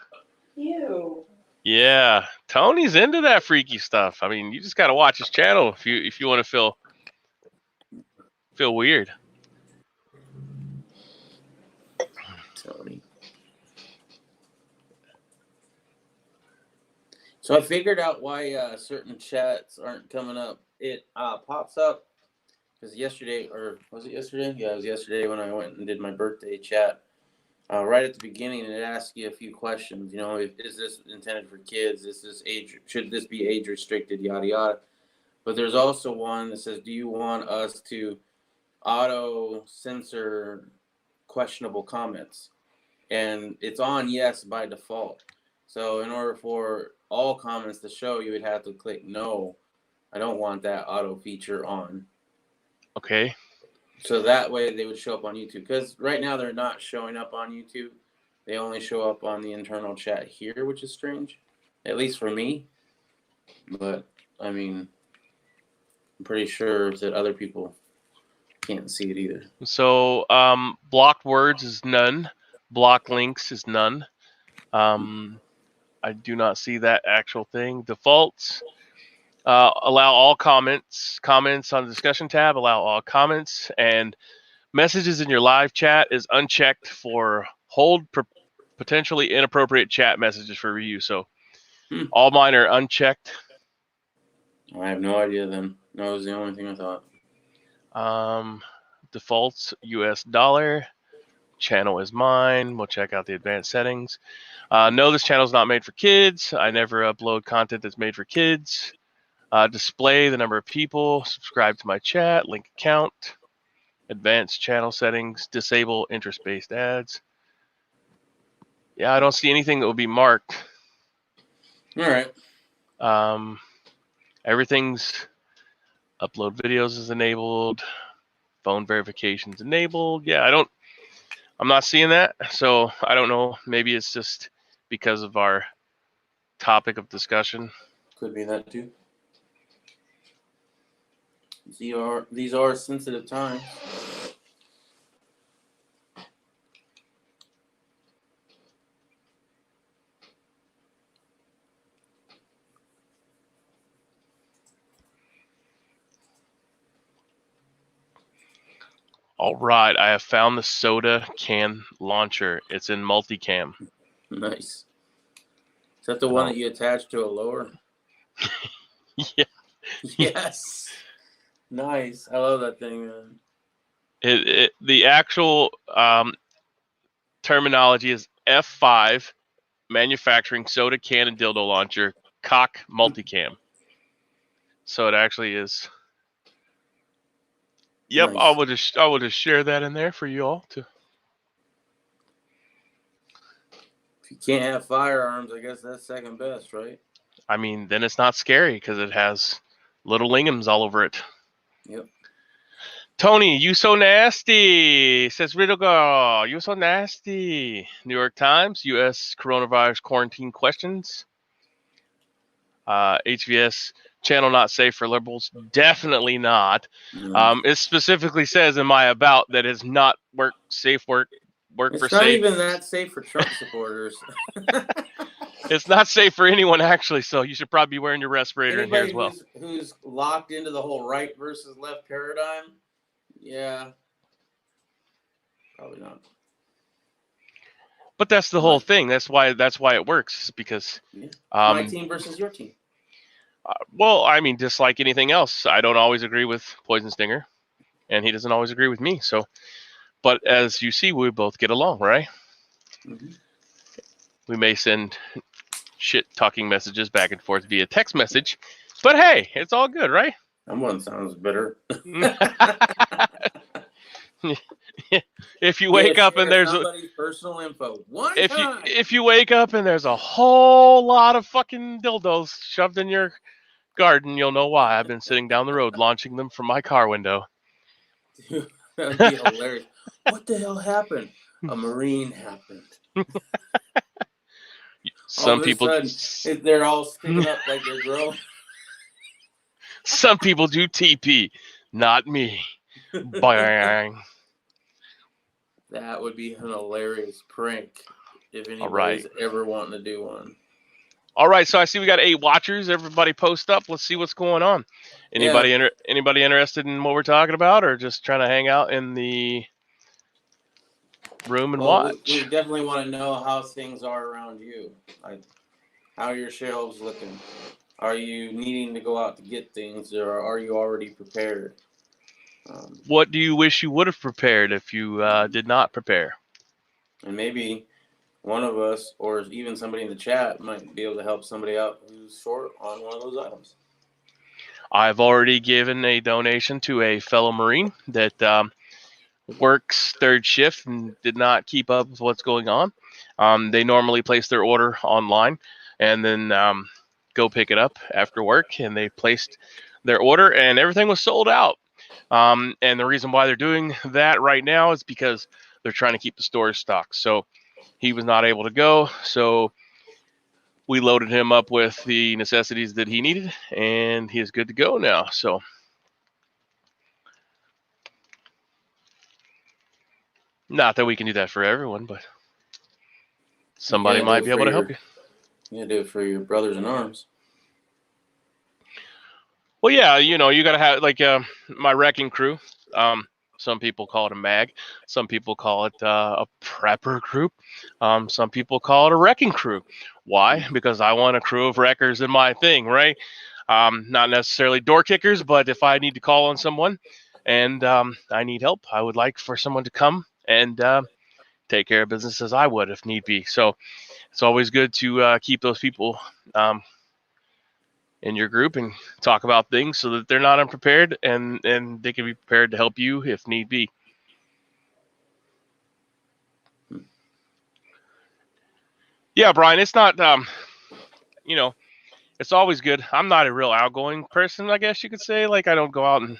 Ew. Yeah, Tony's into that freaky stuff. I mean, you just got to watch his channel if you want to feel weird. Tony. So I figured out why certain chats aren't coming up. It pops up because yesterday, or was it yesterday? Yeah, it was yesterday when I went and did my birthday chat. Right at the beginning, it asks you a few questions. You know, is this intended for kids? Is this age? Should this be age restricted? Yada yada. But there's also one that says, do you want us to auto censor questionable comments? And it's on yes by default. So in order for all comments to show, you would have to click no. I don't want that auto feature on. Okay. So that way they would show up on YouTube. Because right now they're not showing up on YouTube. They only show up on the internal chat here, which is strange. At least for me. But, I mean, I'm pretty sure that other people can't see it either. So blocked words is none. Blocked links is none. I do not see that actual thing. Defaults. Allow all comments on the discussion tab, allow all comments, and messages in your live chat is unchecked for hold potentially inappropriate chat messages for review. So all mine are unchecked. I have no idea then. That was the only thing I thought. Defaults US dollar. Channel is mine. We'll check out the advanced settings. No, this channel is not made for kids. I never upload content that's made for kids. Display the number of people, subscribe to my chat, link account, advanced channel settings, disable interest-based ads. Yeah, I don't see anything that will be marked. All right. Everything's upload videos is enabled, phone verification's enabled. Yeah, I'm not seeing that, so I don't know. Maybe it's just because of our topic of discussion. Could be that too. These are sensitive times. All right, I have found the soda can launcher. It's in multicam. Nice. Is that the one that you attach to a lower? Yeah. Yes. Nice. I love that thing, man. The actual terminology is F5 manufacturing soda can and dildo launcher cock multicam. So it actually is. Yep, nice. I will just share that in there for you all to. If you can't have firearms, I guess that's second best, right? I mean, then it's not scary because it has little lingams all over it. Yep. Tony, you so nasty, says Riddle Girl. You so nasty. New York Times, U.S. coronavirus quarantine questions. HVS channel not safe for liberals. Definitely not. It specifically says in my about that it's not safe for safe. It's not even that safe for Trump supporters. It's not safe for anyone, actually, so you should probably be wearing your respirator in here as well. Who's locked into the whole right versus left paradigm, yeah, probably not. But that's the whole thing. That's why it works, because my team versus your team. Well, I mean, just like anything else, I don't always agree with Poison Stinger, and he doesn't always agree with me. So, but as you see, we both get along, right? Mm-hmm. We may send shit-talking messages back and forth via text message, but hey, it's all good, right? That one sounds bitter. If you wake up and there's somebody's personal info, if you wake up and there's a whole lot of fucking dildos shoved in your garden, you'll know why. I've been sitting down the road launching them from my car window. Dude, that would be hilarious. What the hell happened? A Marine happened. Some people, they're all sticking up like they're growing. Some people do TP, not me. Bang. That would be an hilarious prank if anybody's ever wanting to do one. All right, so I see we got 8 watchers. Everybody post up. Let's see what's going on. Anybody interested in what we're talking about, or just trying to hang out in the room and watch? We definitely want to know how things are around you. Like, how are your shelves looking? Are you needing to go out to get things, or are you already prepared? What do you wish you would have prepared if you did not prepare? And maybe one of us, or even somebody in the chat, might be able to help somebody out who's short on one of those items. I've already given a donation to a fellow Marine that works third shift and did not keep up with what's going on. They normally place their order online and then go pick it up after work, and they placed their order and everything was sold out. And the reason why they're doing that right now is because they're trying to keep the stores stocked. So he was not able to go, so we loaded him up with the necessities that he needed, and he is good to go now. So not that we can do that for everyone, but somebody might be able to help you. You do it for your brothers in arms. Well, yeah, you got to have, like, my wrecking crew. Some people call it a mag. Some people call it a prepper group. Some people call it a wrecking crew. Why? Because I want a crew of wreckers in my thing, right? Not necessarily door kickers, but if I need to call on someone and I need help, I would like for someone to come and take care of business as I would if need be. So it's always good to keep those people in your group and talk about things so that they're not unprepared and they can be prepared to help you if need be. Yeah, Brian, it's not, it's always good. I'm not a real outgoing person, I guess you could say. Like, I don't go out and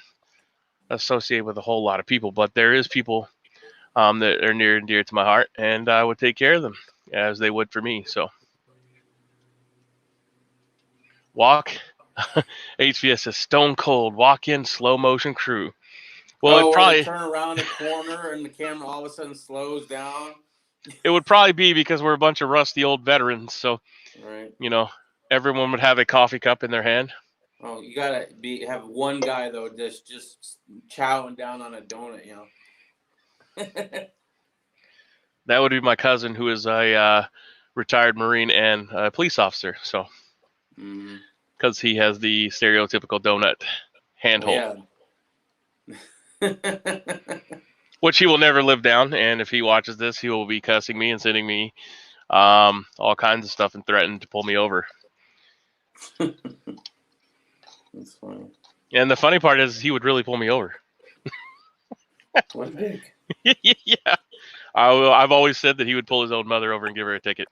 associate with a whole lot of people, but there is people that are near and dear to my heart, and I would take care of them as they would for me. So, walk. HVS says stone cold walk in slow motion crew. Well, or they turn around a corner and the camera all of a sudden slows down. It would probably be because we're a bunch of rusty old veterans. So, right. Everyone would have a coffee cup in their hand. Oh, you gotta have one guy though just chowing down on a donut, That would be my cousin, who is a retired Marine and a police officer. So, because he has the stereotypical donut handhold, which he will never live down. And if he watches this, he will be cussing me and sending me all kinds of stuff and threatening to pull me over. That's funny. And the funny part is, he would really pull me over. What a dick. Yeah. I've always said that he would pull his old mother over and give her a ticket.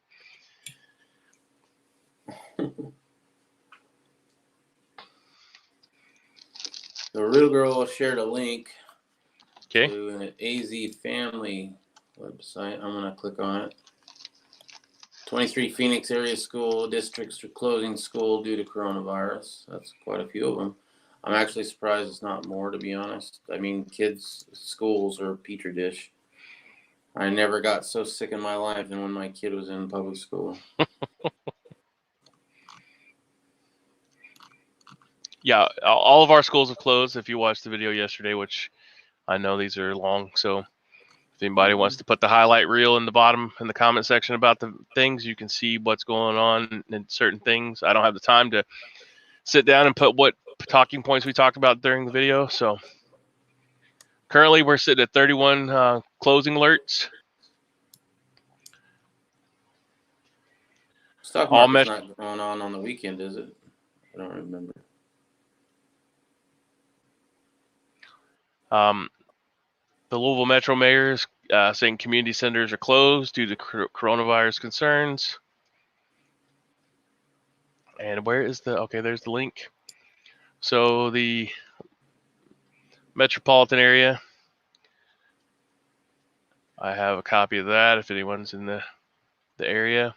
The Real Girl shared a link to an AZ Family website. I'm going to click on it. 23 Phoenix area school districts are closing school due to coronavirus. That's quite a few of them. I'm actually surprised it's not more, to be honest. I mean, kids' schools are a petri dish. I never got so sick in my life than when my kid was in public school. Yeah, all of our schools have closed. If you watched the video yesterday, which I know these are long, so if anybody wants to put the highlight reel in the bottom in the comment section about the things, you can see what's going on in certain things. I don't have the time to sit down and put what talking points we talked about during the video. So currently we're sitting at 31 closing alerts. Stock market's not going on the weekend, is it? I don't remember. The Louisville Metro Mayor is saying community centers are closed due to coronavirus concerns. And where is there's the link. So the metropolitan area, I have a copy of that if anyone's in the area,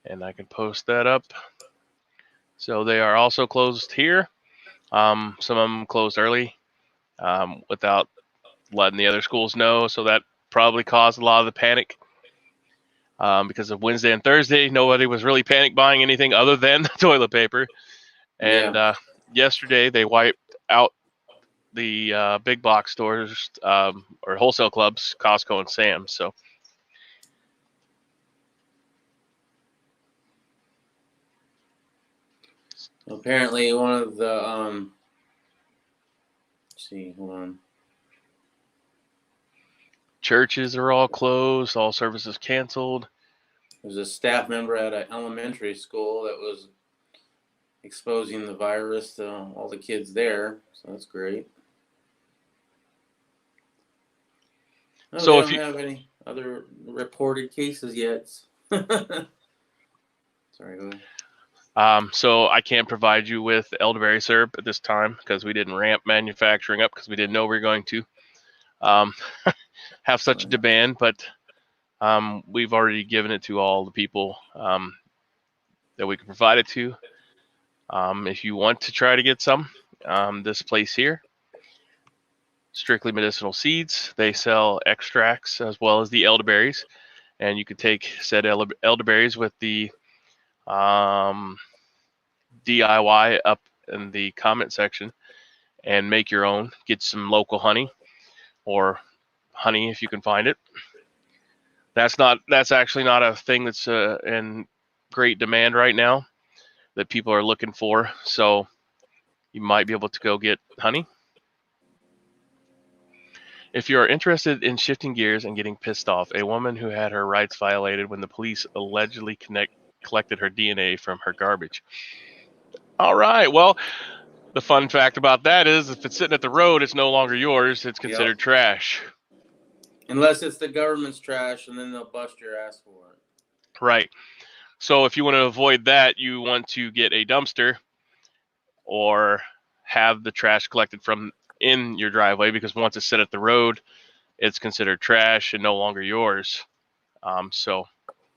and I can post that up. So they are also closed here. Some of them closed early without letting the other schools know, so that probably caused a lot of the panic. Because of Wednesday and Thursday, nobody was really panic buying anything other than the toilet paper. And yesterday, they wiped out the big box stores or wholesale clubs, Costco and Sam's. So apparently one of the see, hold on. Churches are all closed. All services canceled. There's a staff member at an elementary school that was exposing the virus to all the kids there, so that's great. No, So they if don't you have any other reported cases yet. Sorry, go ahead. So I can't provide you with elderberry syrup at this time because we didn't ramp manufacturing up because we didn't know we were going to have such a demand. But we've already given it to all the people that we can provide it to. If you want to try to get some, this place here, Strictly Medicinal Seeds, they sell extracts as well as the elderberries, and you can take said elderberries with the DIY up in the comment section and make your own. Get some local honey or honey if you can find it. That's actually not a thing that's in great demand right now that people are looking for. So you might be able to go get honey. If you are interested in shifting gears and getting pissed off, a woman who had her rights violated when the police allegedly collected her DNA from her garbage. All right. Well, the fun fact about that is if it's sitting at the road, it's no longer yours. It's considered trash. Unless it's the government's trash, and then they'll bust your ass for it. Right. So if you want to avoid that, you want to get a dumpster or have the trash collected from in your driveway, because once it's set at the road, it's considered trash and no longer yours. So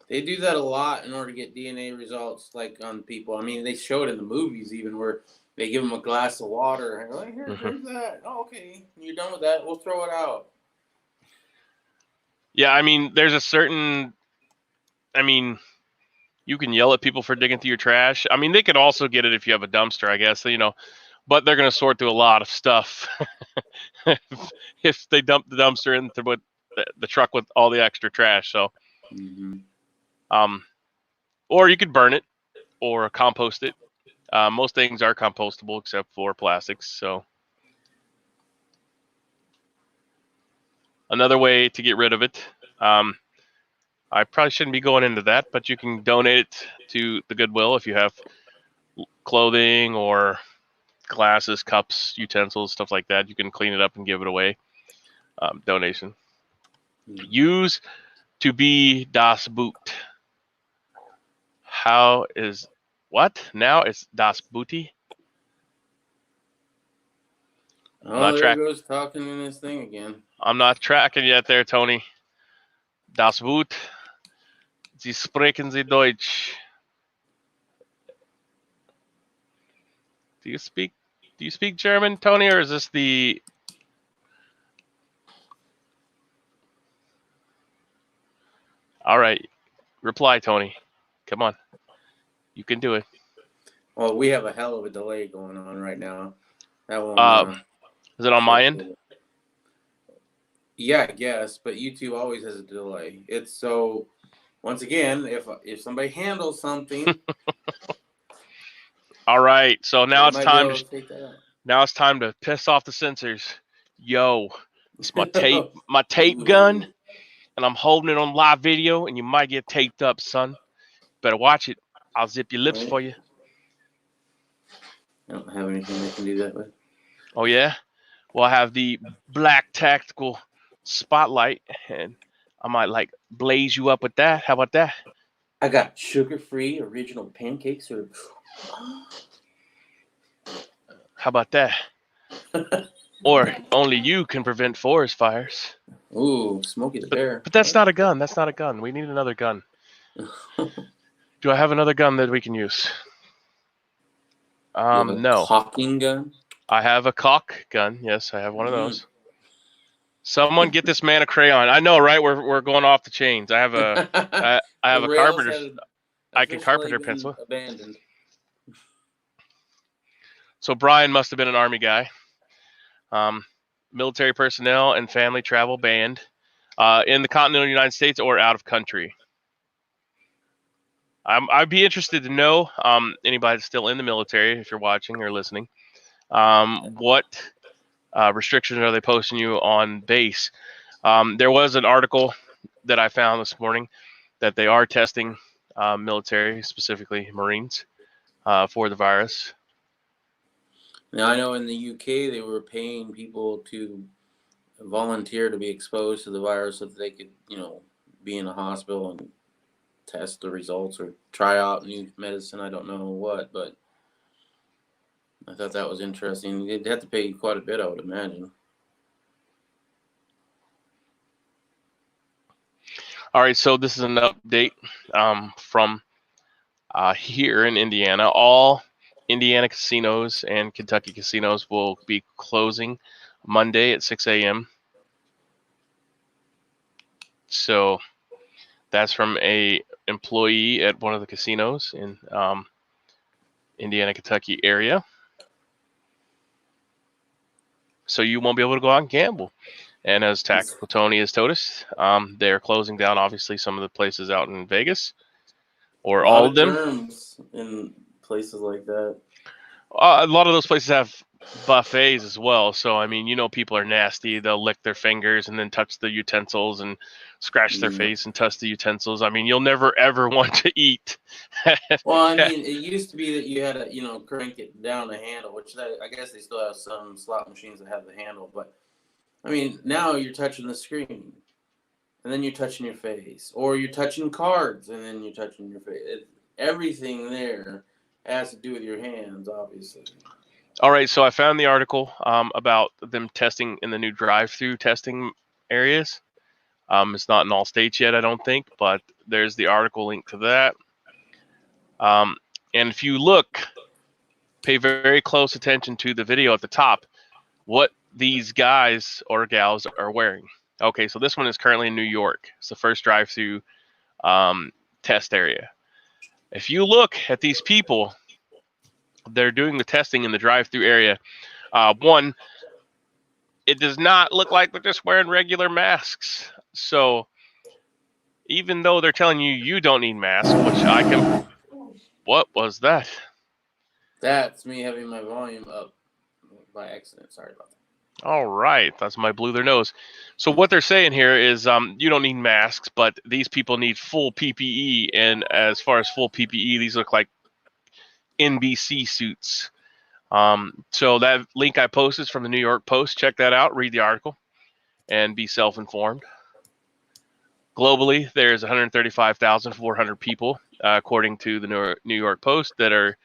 they do that a lot in order to get DNA results, like on people. I mean, they show it in the movies even where they give them a glass of water and like, here, drink that. Oh, okay, you're done with that. We'll throw it out. Yeah, I mean, there's a certain. I mean, you can yell at people for digging through your trash. I mean, they could also get it if you have a dumpster, I guess. But they're going to sort through a lot of stuff if they dump the dumpster into the truck with all the extra trash. So, or you could burn it or compost it. Most things are compostable except for plastics. So, another way to get rid of it. I probably shouldn't be going into that, but you can donate it to the Goodwill if you have clothing or glasses, cups, utensils, stuff like that. You can clean it up and give it away. Donation. Use to be das Boot. How is what? Now it's das Booty. Oh, there goes talking in this thing again. I'm not tracking yet there, Tony. Das Boot. Sie sprechen Sie Deutsch. Do you speak German, Tony, or is this the? All right, reply, Tony. Come on, you can do it. Well, we have a hell of a delay going on right now. That one. Is it on my end? Yeah, I guess, but YouTube always has a delay. It's so. Once again, if somebody handles something. All right, so now it's time to piss off the censors. Yo, it's my tape gun, and I'm holding it on live video, and you might get taped up, son. Better watch it. I'll zip your lips for you. I don't have anything that can do that with. Oh yeah? Well, I have the black tactical spotlight, and I might blaze you up with that. How about that? I got sugar-free original pancakes or. How about that? Or only you can prevent forest fires. Ooh, Smokey the Bear. But that's not a gun. That's not a gun. We need another gun. Do I have another gun that we can use? No. Caulking gun? I have a caulk gun. Yes, I have one of those. Someone get this man a crayon. I know, right? We're going off the chains. I have a carpenter's. I can carpenter pencil. Abandoned. So Brian must have been an Army guy. Military personnel and family travel banned in the continental United States or out of country. I'd be interested to know, anybody that's still in the military, if you're watching or listening, what restrictions are they posting you on base? There was an article that I found this morning that they are testing military, specifically Marines, for the virus. Now, I know in the UK they were paying people to volunteer to be exposed to the virus so that they could, be in a hospital and test the results or try out new medicine. I don't know what, but I thought that was interesting. They'd have to pay quite a bit, I would imagine. All right, so this is an update from here in Indiana. All Indiana casinos and Kentucky casinos will be closing Monday at 6 a.m. So that's from a employee at one of the casinos in Indiana, Kentucky area. So you won't be able to go out and gamble. And as Tactical Tony has told us, they're closing down, obviously, some of the places out in Vegas, or all of them. Germs in places like that. A lot of those places have buffets as well. So, I mean, people are nasty. They'll lick their fingers and then touch the utensils and scratch their face and touch the utensils. I mean, you'll never, ever want to eat. Well, I mean, it used to be that you had to, crank it down the handle, which I guess they still have some slot machines that have the handle. But, I mean, now you're touching the screen, and then you're touching your face. Or you're touching cards, and then you're touching your face. Everything there has to do with your hands, obviously. All right, so I found the article about them testing in the new drive-through testing areas. It's not in all states yet, I don't think, but there's the article link to that. And if you look, pay very close attention to the video at the top, what these guys or gals are wearing. Okay, so this one is currently in New York. It's the first drive-through test area. If you look at these people, they're doing the testing in the drive-through area. One, it does not look like they're just wearing regular masks. So even though they're telling you you don't need masks, which I can... What was that? That's me having my volume up by accident. Sorry about that. All right. That's my blew their nose. So what they're saying here is you don't need masks, but these people need full PPE. And as far as full PPE, these look like NBC suits. So that link I posted is from the New York Post. Check that out. Read the article and be self-informed. Globally, there's 135,400 people, according to the New York Post, that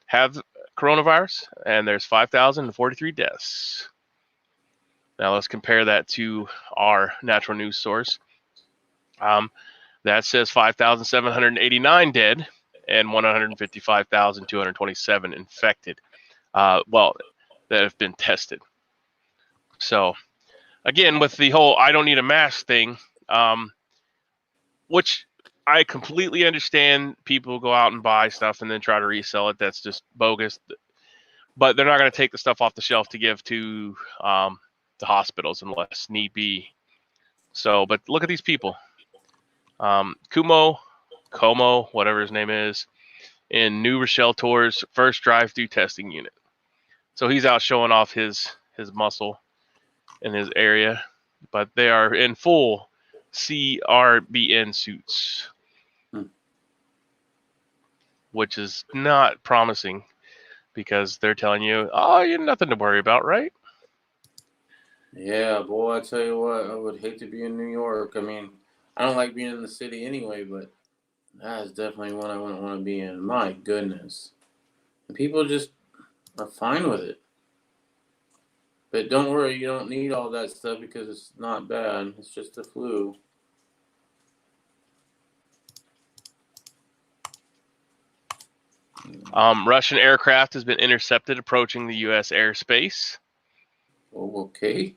have coronavirus, and there's 5,043 deaths. Now let's compare that to our natural news source. That says 5,789 dead and 155,227 infected. Well, that have been tested. So, again, with the whole I don't need a mask thing, which I completely understand, people go out and buy stuff and then try to resell it. That's just bogus. But they're not going to take the stuff off the shelf to give to the hospitals unless need be. So, but look at these people. Como, whatever his name is, in New Rochelle Tour's first drive-through testing unit. So he's out showing off his muscle in his area, but they are in full CRBN suits, which is not promising because they're telling you, oh, you have nothing to worry about, right? Yeah, boy, I tell you what, I would hate to be in New York. I mean, I don't like being in the city anyway, but that is definitely one I wouldn't want to be in. My goodness. And people just are fine with it. But don't worry, you don't need all that stuff because it's not bad. It's just the flu. Russian aircraft has been intercepted approaching the U.S. airspace. Oh, okay.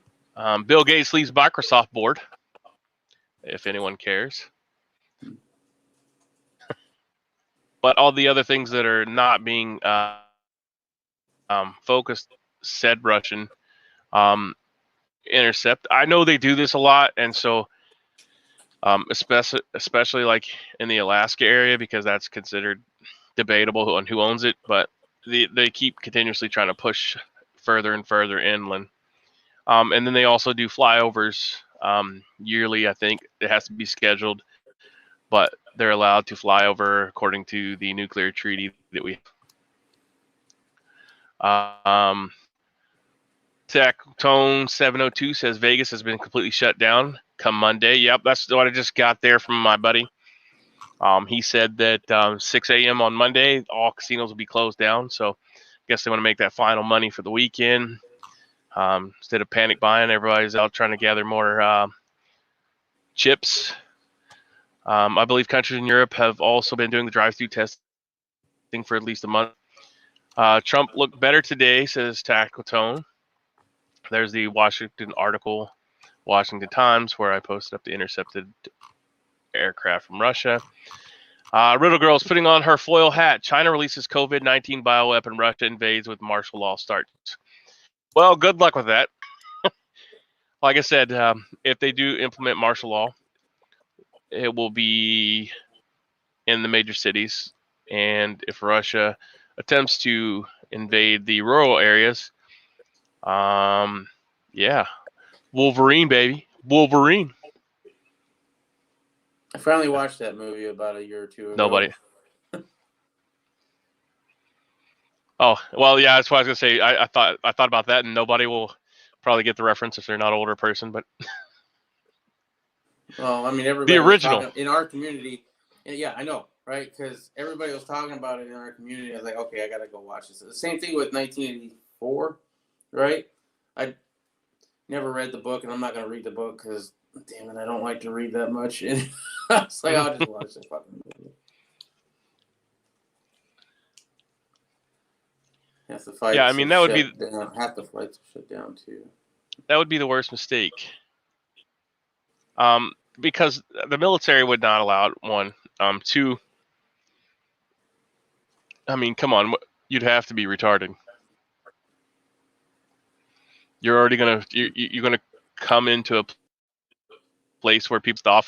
Bill Gates leaves Microsoft board, if anyone cares. But all the other things that are not being focused said Russian intercept. I know they do this a lot, and so especially like in the Alaska area, because that's considered debatable on who owns it, but they keep continuously trying to push further and further inland. And then they also do flyovers yearly. I think it has to be scheduled, but they're allowed to fly over according to the nuclear treaty that we have. Tone 702 says Vegas has been completely shut down come Monday. Yep, that's what I just got there from my buddy. He said that 6 a.m. on Monday, all casinos will be closed down. So I guess they want to make that final money for the weekend. Instead of panic buying, everybody's out trying to gather more chips. I believe countries in Europe have also been doing the drive-through testing for at least a month. Trump looked better today, says Tactical Tone. There's the Washington Times, where I posted up the intercepted aircraft from Russia. Riddle Girl is putting on her foil hat. China releases COVID-19 bioweapon. Russia invades with martial law starts. Well, good luck with that. Like I said, if they do implement martial law, it will be in the major cities. And if Russia attempts to invade the rural areas, yeah, Wolverine, baby, Wolverine. I finally watched that movie about a year or two ago. Nobody. Oh, well, yeah, that's what I was gonna say. I thought about that, and nobody will probably get the reference if they're not an older person. But well, I mean, everybody the original was talking in our community. Yeah, I know, right? Because everybody was talking about it in our community. I was like, okay, I gotta go watch this. The same thing with 1984, right? I never read the book, and I'm not gonna read the book because, damn it, I don't like to read that much. And I was like, I'll just watch the fucking movie. Half the fights. Yeah, I mean that would be down. Half the flights are shut down too. That would be the worst mistake. Because the military would not allow it. One, two. I mean, come on, you'd have to be retarded. You're already you're gonna come into a place where people stop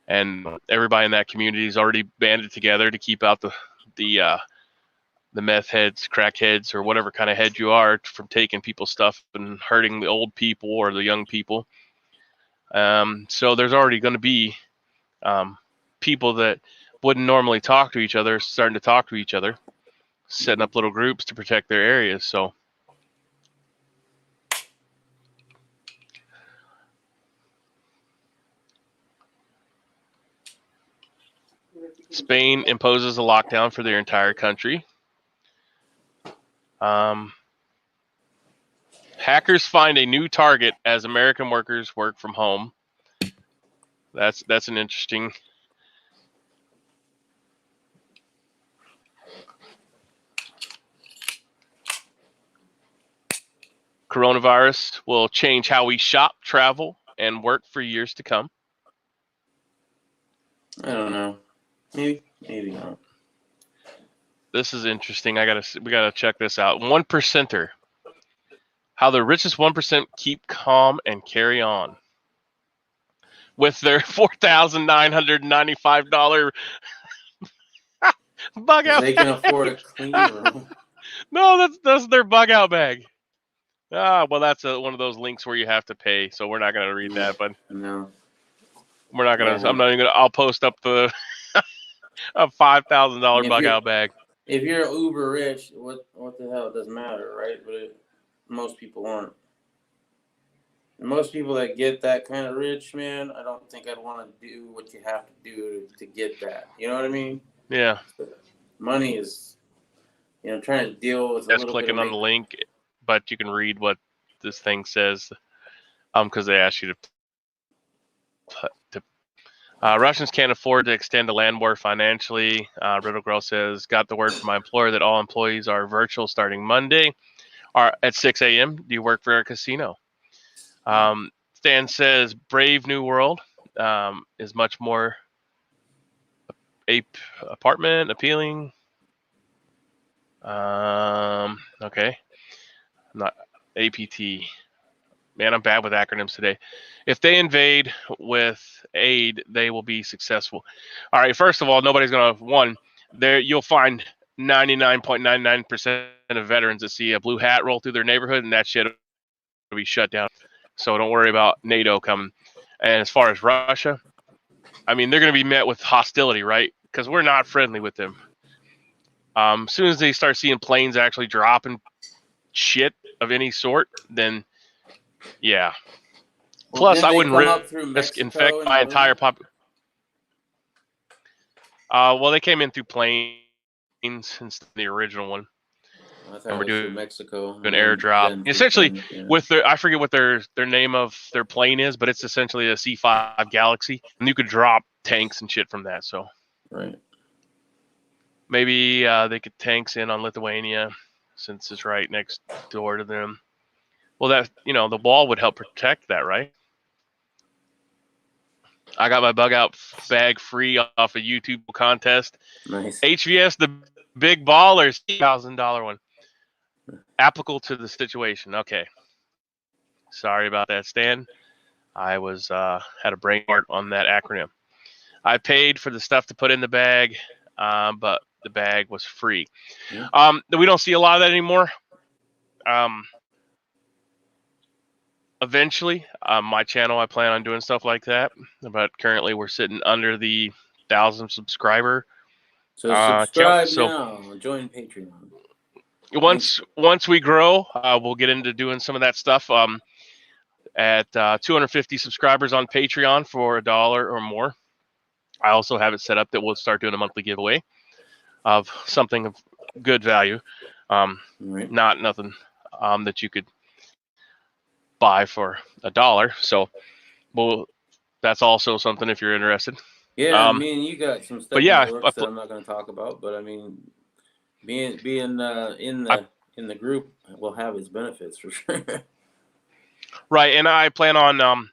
and everybody in that community is already banded together to keep out the meth heads, crack heads, or whatever kind of head you are from taking people's stuff and hurting the old people or the young people. So there's already going to be people that wouldn't normally talk to each other starting to talk to each other, setting up little groups to protect their areas. So Spain imposes a lockdown for their entire country. Hackers find a new target as American workers work from home. That's an interesting. Coronavirus will change how we shop, travel, and work for years to come. I don't know. Maybe not. This is interesting. We gotta check this out. 1%er. How the richest 1% keep calm and carry on with their $4,995 bug out. They can afford a clean room. No, that's their bug out bag. Well, that's one of those links where you have to pay, so we're not gonna read that. But no, we're not gonna. I'm not even gonna. I'll post up the a $5,000 bug out bag. If you're uber rich, what the hell? It doesn't matter, right? But most people aren't. And most people that get that kind of rich, man, I don't think I'd want to do what you have to do to get that. You know what I mean? Yeah. Money is, trying to deal with. Just clicking on the link, but you can read what this thing says, because they ask you to. Russians can't afford to extend a land war financially. Riddle Girl says, got the word from my employer that all employees are virtual starting Monday at 6 a.m. Do you work for a casino? Stan says, Brave New World is much more apartment appealing. Okay. I'm not APT. Man, I'm bad with acronyms today. If they invade with aid, they will be successful. All right, first of all, nobody's going to, you'll find 99.99% of veterans that see a blue hat roll through their neighborhood, and that shit be shut down. So don't worry about NATO coming. And as far as Russia, I mean, they're going to be met with hostility, right? Because we're not friendly with them. As soon as they start seeing planes actually dropping shit of any sort, then yeah. Well, Plus, did I they wouldn't come up through risk Mexico infect and my entire everything? well, they came in through planes instead of the original one. I thought And it we're was through doing Mexico an and airdrop. then through Essentially, planes, yeah. with I forget what their name of their plane is, but it's essentially a C5 Galaxy, and you could drop tanks and shit from that. So Right. maybe they could tanks in on Lithuania, since it's right next door to them. Well, that the wall would help protect that, right? I got my bug out bag free off a YouTube contest. Nice. HVS the Big Ballers $1,000 one. Applicable to the situation. Okay. Sorry about that, Stan. I was had a brain fart on that acronym. I paid for the stuff to put in the bag, but the bag was free. Yeah. We don't see a lot of that anymore. Eventually, my channel, I plan on doing stuff like that, but currently we're sitting under the 1,000 subscriber So count. subscribe So now. Join Patreon. once we grow, we'll get into doing some of that stuff. At 250 subscribers on Patreon for $1 or more. I also have it set up that we'll start doing a monthly giveaway of something of good value. Right. Not nothing that you could buy for $1. So that's also something if you're interested. Yeah, I mean, you got some stuff But in yeah, the works that I'm not going to talk about, but I mean, being in the group will have its benefits for sure. right, and I plan on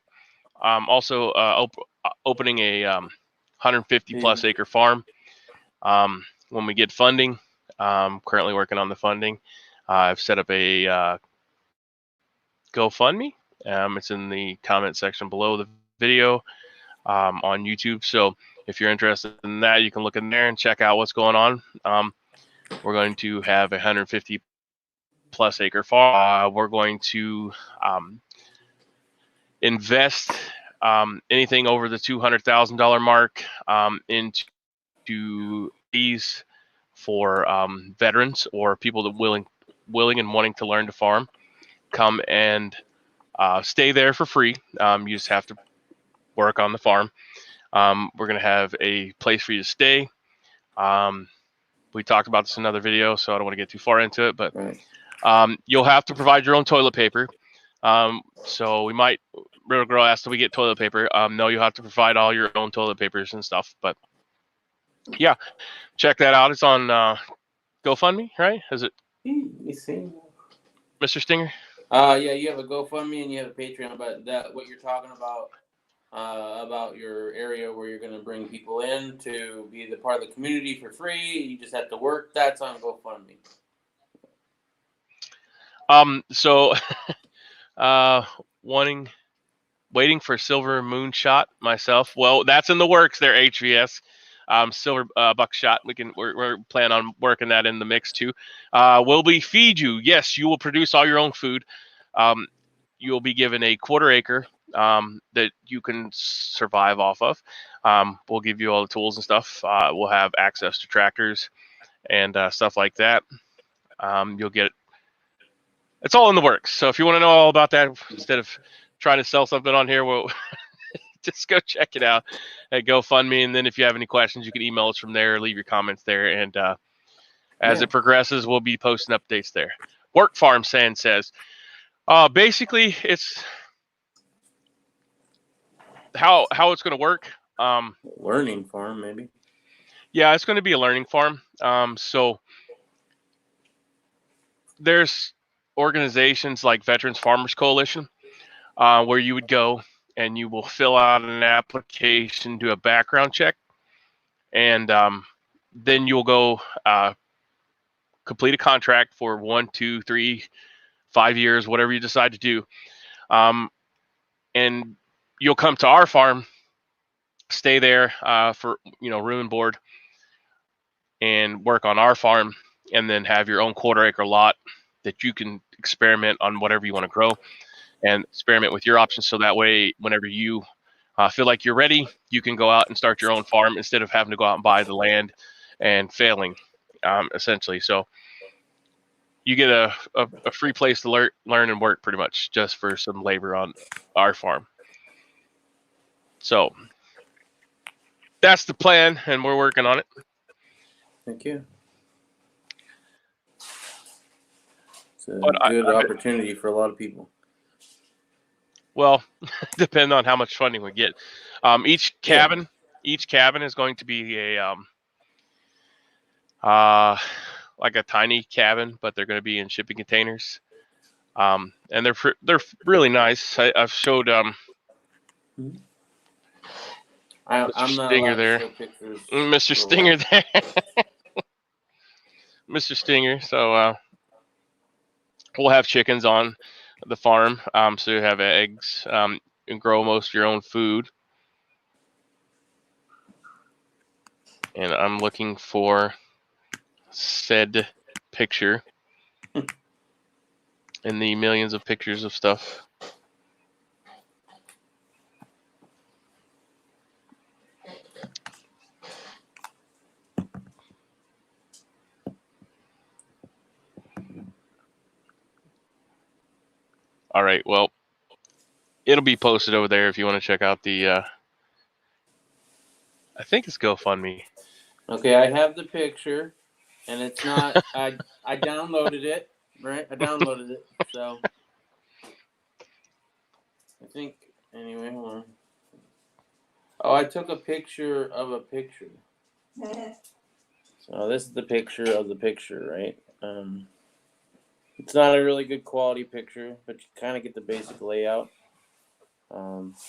also opening a 150 plus acre farm when we get funding. Currently working on the funding. I've set up a GoFundMe. It's in the comment section below the video on YouTube. So if you're interested in that, you can look in there and check out what's going on. We're going to have a 150 plus acre farm. We're going to invest anything over the $200,000 mark into these for veterans or people that willing and wanting to learn to farm. Come and stay there for free. You just have to work on the farm. We're going to have a place for you to stay. We talked about this in another video, so I don't want to get too far into it, but you'll have to provide your own toilet paper. So we might, Real Girl asked, do we get toilet paper? No, you'll have to provide all your own toilet papers and stuff. But yeah, check that out. It's on GoFundMe, right? Is it? Let me see. Mr. Stinger? Yeah, you have a GoFundMe and you have a Patreon, but that what you're talking about your area where you're going to bring people in to be the part of the community for free. You just have to work. That's on GoFundMe. So, waiting for Silver Moonshot myself. Well, that's in the works there, HVS. Silver Buckshot. We're planning on working that in the mix too. Will we feed you? Yes, you will produce all your own food. You will be given a quarter acre that you can survive off of. We'll give you all the tools and stuff. We'll have access to tractors and stuff like that. You'll get it's all in the works. So if you want to know all about that, instead of trying to sell something on here, we'll just go check it out at GoFundMe. And then if you have any questions, you can email us from there, leave your comments there. And as it progresses, we'll be posting updates there. Work Farm Sand says, basically, it's how it's going to work. Learning farm, maybe. Yeah, it's going to be a learning farm. So there's organizations like Veterans Farmers Coalition where you would go and you will fill out an application, do a background check, and then you'll go complete a contract for 1, 2, 3, 5 years, whatever you decide to do. And you'll come to our farm, stay there for room and board, and work on our farm, and then have your own quarter acre lot that you can experiment on whatever you want to grow. and experiment with your options. So that way, whenever you feel like you're ready, you can go out and start your own farm instead of having to go out and buy the land and failing, essentially. So you get a free place to learn and work pretty much just for some labor on our farm. So that's the plan, and we're working on it. Thank you. It's a good opportunity for a lot of people. Well, depending on how much funding we get. Each cabin is going to be a like a tiny cabin, but they're going to be in shipping containers. And they're really nice. I've showed I'm not Stinger allowed there. to show pictures. Mr. Stinger there. Mr. Stinger. So we'll have chickens on the farm. So you have eggs. And grow most of your own food. And I'm looking for said picture in the millions of pictures of stuff. All right, well, it'll be posted over there if you want to check out the, I think it's GoFundMe. Okay, I have the picture, and it's not, I downloaded it, right? I downloaded it, so. I think, anyway, hold on. Oh, I took a picture of a picture. So this is the picture of the picture, right? It's not a really good quality picture, but you kind of get the basic layout.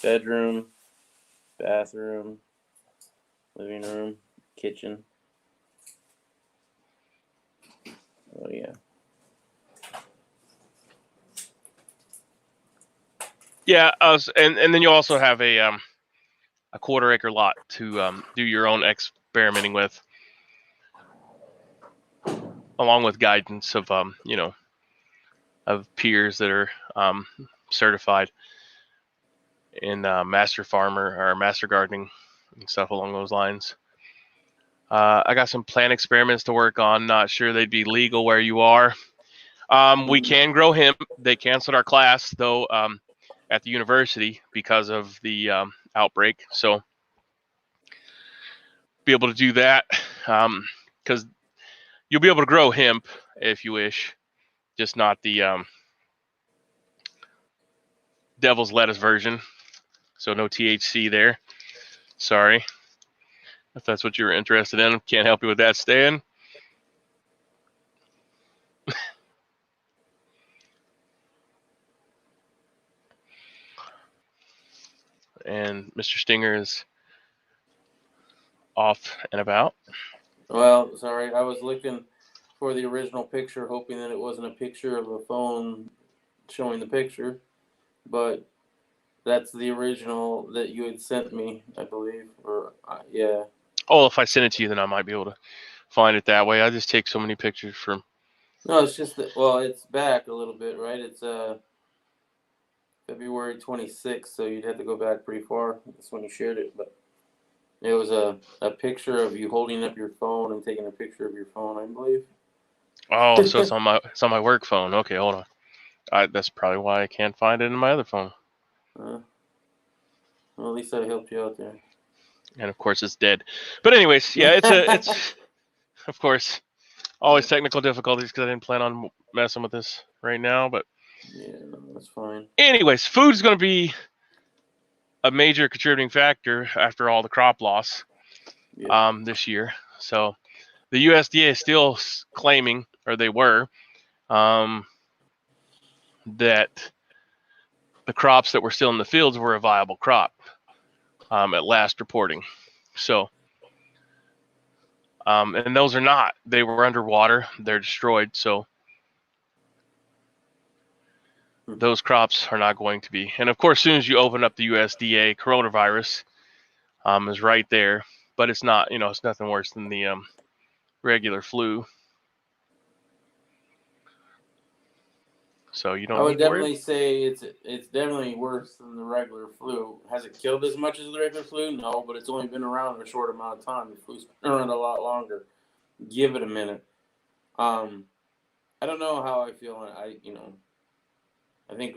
Bedroom, bathroom, living room, kitchen. Oh yeah. Yeah, and then you also have a 1/4 acre lot to do your own experimenting with, along with guidance of of peers that are certified in master farmer or master gardening and stuff along those lines. I got some plant experiments to work on. Not sure they'd be legal where you are. We can grow hemp. They canceled our class though at the university because of the outbreak. So be able to do that because you'll be able to grow hemp if you wish, just not the devil's lettuce version. So no THC there. Sorry. If that's what you're interested in, can't help you with that, Stan. And Mr. Stinger is off and about. Well, sorry, I was looking for the original picture, hoping that it wasn't a picture of a phone showing the picture, but that's the original that you had sent me, I believe, or yeah. Oh, if I send it to you, then I might be able to find it that way. I just take so many pictures from. No, it's just that. Well, it's back a little bit, right? It's February 26th, so you'd have to go back pretty far. That's when you shared it, but it was a picture of you holding up your phone and taking a picture of your phone, I believe. Oh, so it's on my work phone. Okay, hold on. That's probably why I can't find it in my other phone. Well, at least I helped you out there. And of course, it's dead. But anyways, yeah, it's of course always technical difficulties because I didn't plan on messing with this right now. But yeah, no, that's fine. Anyways, food is going to be a major contributing factor after all the crop loss this year. So the USDA is still claiming, or they were, that the crops that were still in the fields were a viable crop at last reporting. So, and those are not. They were underwater. They're destroyed. So those crops are not going to be. And of course, as soon as you open up the USDA, coronavirus is right there. But it's not, it's nothing worse than the regular flu. So you I don't would need to worry. definitely say it's definitely worse than the regular flu. Has it killed as much as the regular flu? No, but it's only been around a short amount of time. The flu's been around a lot longer. Give it a minute. I don't know how I feel. I think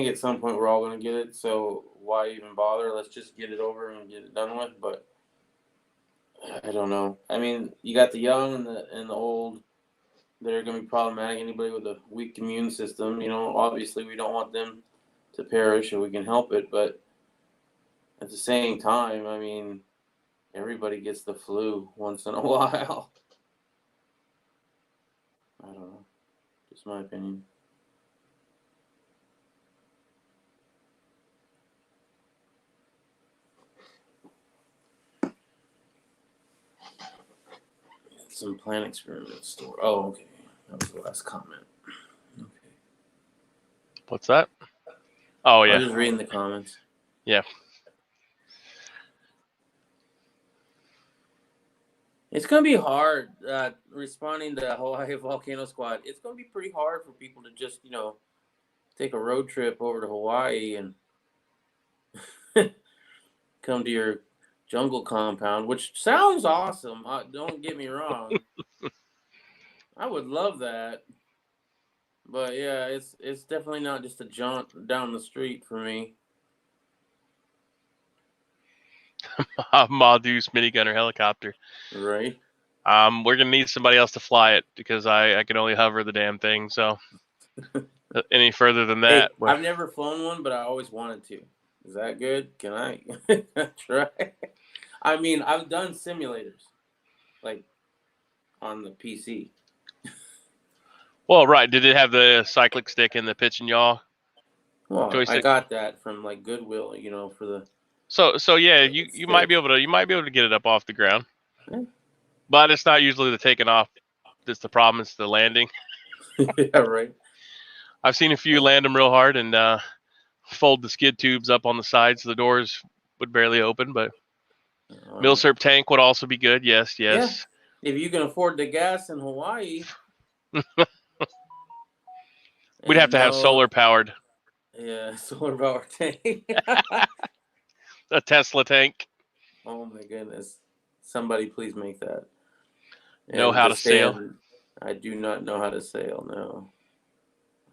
at some point we're all gonna get it. So why even bother? Let's just get it over and get it done with. But I don't know. I mean, you got the young and the old. They're going to be problematic. Anybody with a weak immune system, obviously we don't want them to perish if we can help it. But at the same time, I mean, everybody gets the flu once in a while. I don't know. Just my opinion. Some plant experiment store. Oh, okay. That was the last comment. Okay. What's that? Oh, I yeah. was just reading the comments. Yeah. It's going to be hard responding to Hawaii Volcano Squad. It's going to be pretty hard for people to just, take a road trip over to Hawaii and come to your jungle compound, which sounds awesome. Don't get me wrong. I would love that. But yeah, it's definitely not just a jaunt down the street for me. Madu's minigunner helicopter. Right. We're gonna need somebody else to fly it because I can only hover the damn thing. So any further than that, Hey, I've never flown one, but I always wanted to. Is that good? Can I try? I mean, I've done simulators, like on the PC. well, right. Did it have the cyclic stick and the pitch and yaw Well, joystick? I got that from like Goodwill, for the. So yeah, you might be able to get it up off the ground, but it's not usually the taking off that's the problem. It's the landing. Yeah, right. I've seen a few land them real hard and fold the skid tubes up on the sides so the doors would barely open. But milsurp tank would also be good. Yes. Yeah, if you can afford the gas in Hawaii. We'd have to have solar powered. Yeah, solar power tank. A Tesla tank. Oh my goodness. Somebody please make that. Know how to sail? I do not know how to sail, no.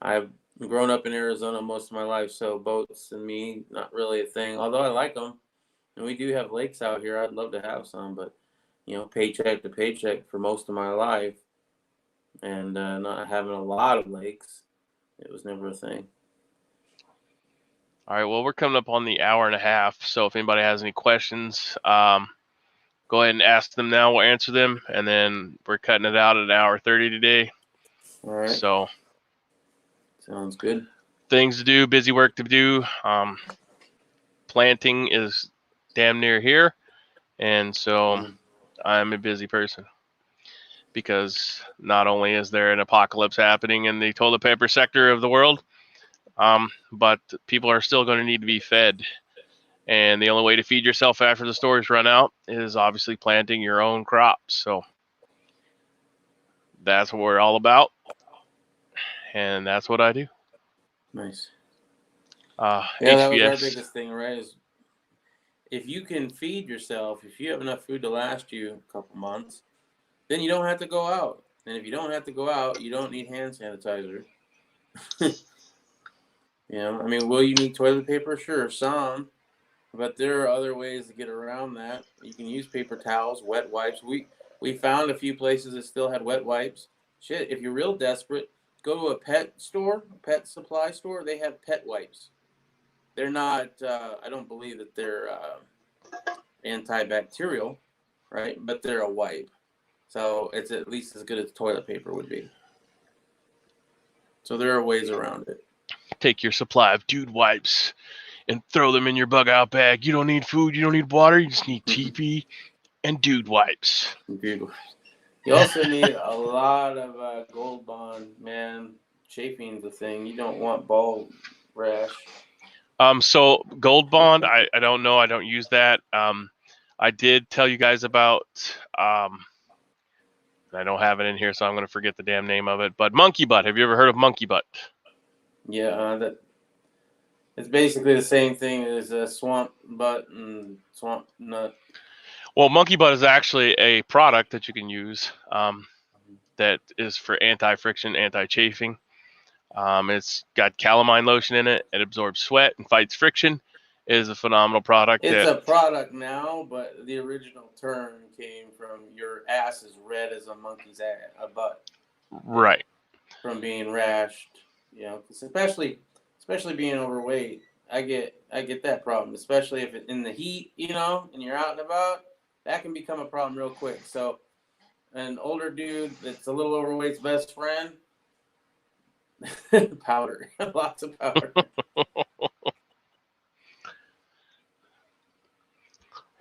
I've grown up in Arizona most of my life, so boats and me, not really a thing. Although I like them. And we do have lakes out here. I'd love to have some, but, paycheck to paycheck for most of my life. And not having a lot of lakes, it was never a thing. All right, well, we're coming up on the hour and a half, so if anybody has any questions, go ahead and ask them now. We'll answer them, and then we're cutting it out at an hour 30 today. All right. So, sounds good. Things to do, busy work to do. Planting is damn near here, and so I'm a busy person because not only is there an apocalypse happening in the toilet paper sector of the world, but people are still going to need to be fed. And the only way to feed yourself after the stores run out is obviously planting your own crops. So that's what we're all about. And that's what I do. Nice. HVS. That was our biggest thing, right? Is if you can feed yourself, if you have enough food to last you a couple months, then you don't have to go out. And if you don't have to go out, you don't need hand sanitizer. I mean, will you need toilet paper? Sure, some. But there are other ways to get around that. You can use paper towels, wet wipes. We found a few places that still had wet wipes. Shit, if you're real desperate, go to a pet store, a pet supply store. They have pet wipes. They're not, I don't believe that they're antibacterial, right? But they're a wipe. So it's at least as good as toilet paper would be. So there are ways around it. Take your supply of dude wipes and throw them in your bug out bag. You don't need food. You don't need water. You just need TP and dude wipes. Dude wipes. You also need a lot of Gold Bond, man. Chafing's the thing. You don't want ball rash. So Gold Bond, I don't know. I don't use that. I did tell you guys about, I don't have it in here, so I'm going to forget the damn name of it. But monkey butt. Have you ever heard of monkey butt? Yeah, it's basically the same thing as a swamp butt and swamp nut. Well, monkey butt is actually a product that you can use that is for anti-friction, anti-chafing. It's got calamine lotion in it. It absorbs sweat and fights friction. It is a phenomenal product. It's a product now, but the original term came from your ass is red as a monkey's ass, a butt. Right. From being rashed, you know, especially being overweight. I get that problem, especially if it's in the heat, you know, and you're out and about. That can become a problem real quick. So, an older dude that's a little overweight's best friend, powder, lots of powder.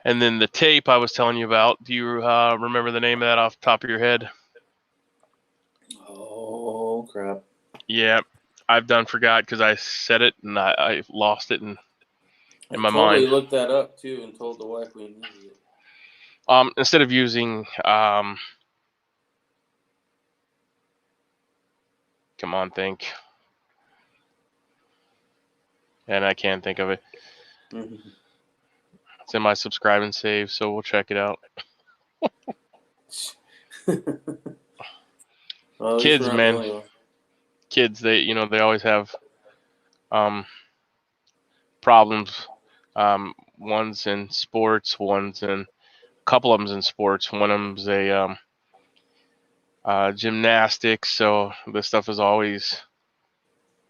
And then the tape I was telling you about, do you remember the name of that off the top of your head? Oh, crap. Yeah, I've forgot because I said it and I lost it in my totally mind. Looked that up, too, and told the wife we needed it. Instead of using, come on, think. And I can't think of it. Mm-hmm. It's in my subscribe and save, so we'll check it out. Well, kids, man. Kids, they always have problems. One's in sports, a couple of them's in sports. One of them's a gymnastics, so this stuff is always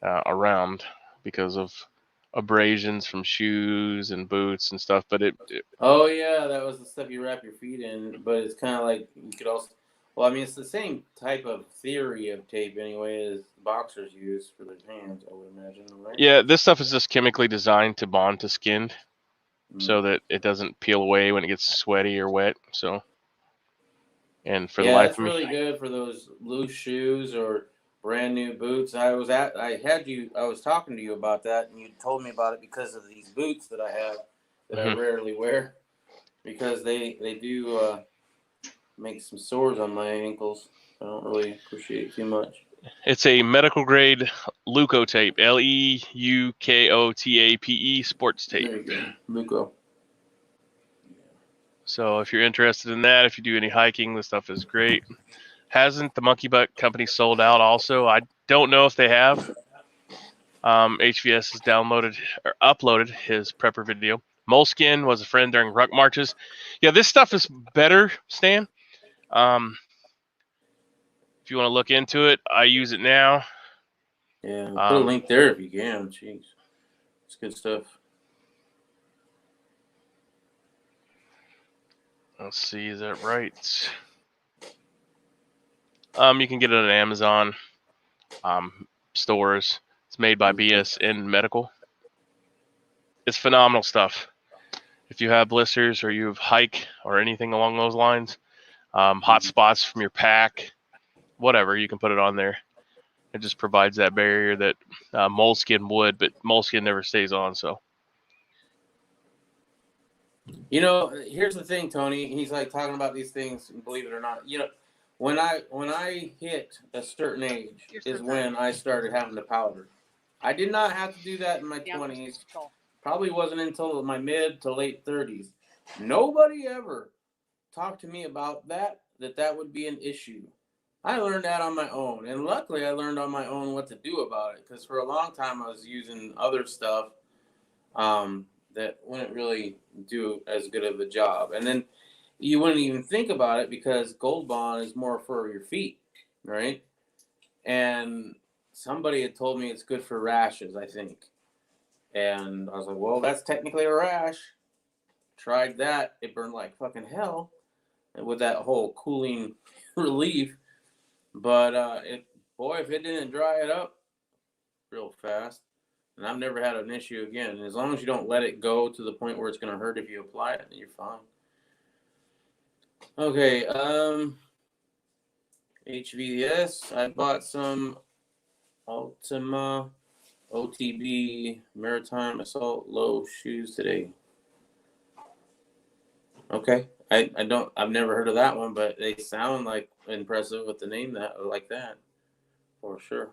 around because of abrasions from shoes and boots and stuff. But oh yeah, that was the stuff you wrap your feet in. But it's kind of like you could also. Well, I mean, it's the same type of theory of tape anyway as boxers use for their hands, I would imagine, right? Yeah, this stuff is just chemically designed to bond to skin, so that it doesn't peel away when it gets sweaty or wet. So, and for the life it's of me, really good for those loose shoes or brand new boots. I was talking to you about that, and you told me about it because of these boots that I have that I rarely wear because they do make some sores on my ankles. I don't really appreciate it too much. It's a medical grade Leukotape, Leukotape sports tape. There you go, Leuko. So if you're interested in that, if you do any hiking, this stuff is great. Hasn't the Monkey Butt Company sold out also? I don't know if they have. HVS has downloaded or uploaded his prepper video. Moleskin was a friend during ruck marches. Yeah, this stuff is better, Stan. If you want to look into it, I use it now. Yeah, put a link there if you can. Jeez, it's good stuff. Let's see, is that right? You can get it on Amazon stores. It's made by BSN Medical. It's phenomenal stuff. If you have blisters or you hike or anything along those lines, hot spots from your pack, whatever, you can put it on there. It just provides that barrier that moleskin would, but moleskin never stays on. So, you know, here's the thing, Tony. He's like talking about these things, believe it or not. You know, when I hit a certain age is when I started having to powder. I did not have to do that in my 20s. Probably wasn't until my mid to late 30s. Nobody ever talked to me about that would be an issue. I learned that on my own. And luckily, I learned on my own what to do about it. Because for a long time, I was using other stuff that wouldn't really do as good of a job. And then you wouldn't even think about it because Gold Bond is more for your feet, right? And somebody had told me it's good for rashes, I think. And I was like, well, that's technically a rash. Tried that. It burned like fucking hell with that whole cooling relief. But if it didn't dry it up real fast, and I've never had an issue again. And as long as you don't let it go to the point where it's going to hurt if you apply it, then you're fine. Okay, HVS. I bought some Ultima OTB Maritime Assault Low shoes today. Okay, I've never heard of that one, but they sound like impressive with the name that for sure.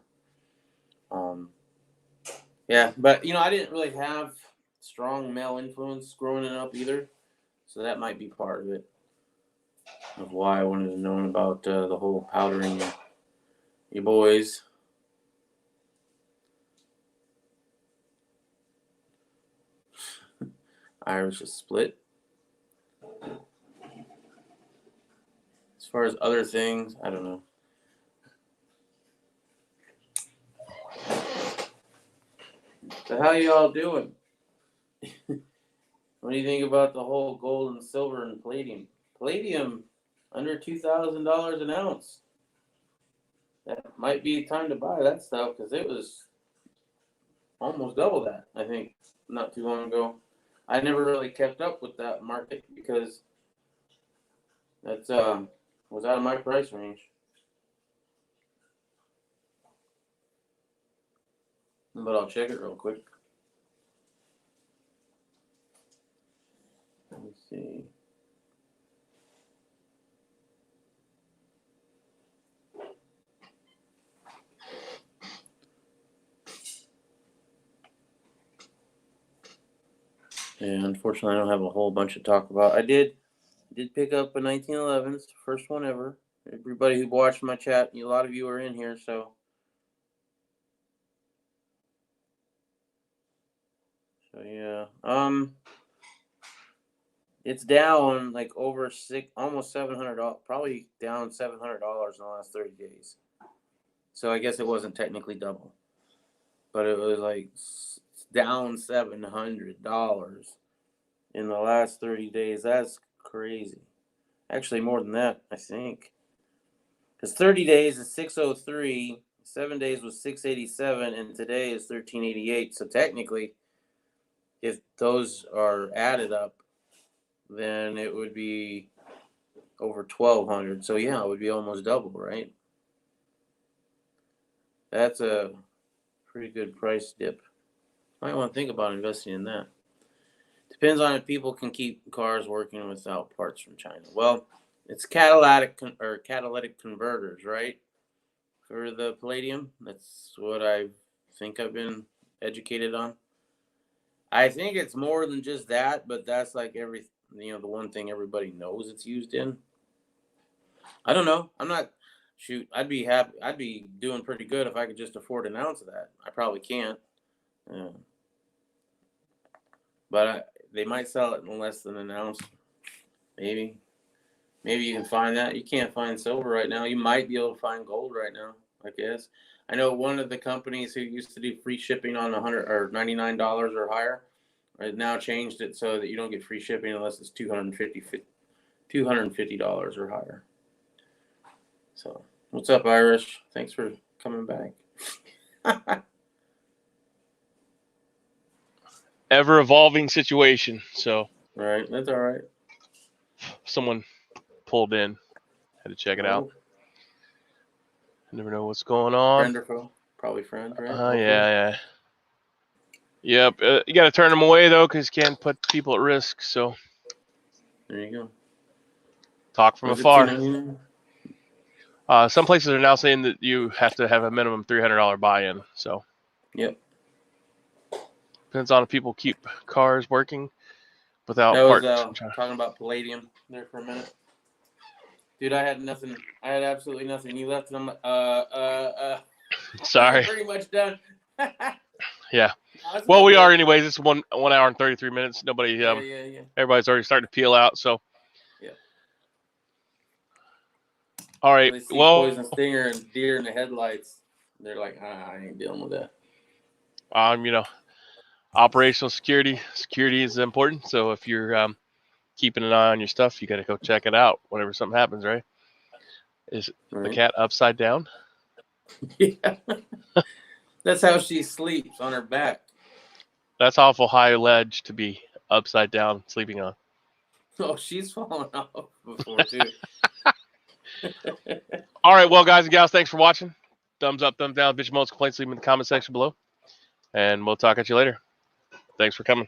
Yeah, but I didn't really have strong male influence growing up either, so that might be part of it, of why I wanted to know about the whole powdering you boys. Irish is split. As far as other things, I don't know. So how y'all doing? What do you think about the whole gold and silver and palladium? Palladium under $2,000 an ounce. That might be time to buy that stuff because it was almost double that, I think, not too long ago. I never really kept up with that market because that's was out of my price range. But I'll check it real quick. Let me see. Yeah, unfortunately, I don't have a whole bunch to talk about. I did pick up a 1911. It's the first one ever. Everybody who watched my chat, a lot of you are in here, so yeah. It's down like over almost $700, probably down $700 in the last 30 days. So I guess it wasn't technically double, but it was like down $700 in the last 30 days. That's crazy. Actually, more than that, I think. Because 30 days is 603, 7 days was 687, and today is 1388. So technically, if those are added up, then it would be over 1,200. So yeah, it would be almost double, right? That's a pretty good price dip. Might want to think about investing in that. Depends on if people can keep cars working without parts from China. Well, it's catalytic converters, right? For the palladium. That's what I think I've been educated on. I think it's more than just that, but that's like the one thing everybody knows it's used in. I don't know. I'm not. Shoot, I'd be happy. I'd be doing pretty good if I could just afford an ounce of that. I probably can't. But they might sell it in less than an ounce. Maybe you can find that. You can't find silver right now. You might be able to find gold right now, I guess. I know one of the companies who used to do free shipping on $100 or $99 or higher, right, now changed it so that you don't get free shipping unless it's $250 or higher. So, what's up, Irish? Thanks for coming back. Ever evolving situation. So, right, that's all right. Someone pulled in. Had to check it out. Never know what's going on. Friend or foe? Probably friend, right? Yeah. Yep. You got to turn them away, though, because you can't put people at risk. So there you go. Talk from afar. Some places are now saying that you have to have a minimum $300 buy-in. So yep. Depends on if people keep cars working without parts. Talking about palladium there for a minute. Dude, I had nothing. I had absolutely nothing. You left them. Sorry. Pretty much done. Yeah. Well, we are anyways. It's 1 hour and 33 minutes. Nobody. Yeah. Everybody's already starting to peel out. So. Yeah. All right. They see poison stinger and deer in the headlights. They're like, I ain't dealing with that. Operational security. Security is important. So if you're keeping an eye on your stuff, you got to go check it out whenever something happens, right? Is the cat upside down? Yeah. That's how she sleeps, on her back. That's awful high ledge to be upside down sleeping on. Oh, she's fallen off before, too. All right, well, guys and gals, thanks for watching. Thumbs up, thumbs down, bitch, complaints, leave them in the comment section below. And we'll talk at you later. Thanks for coming.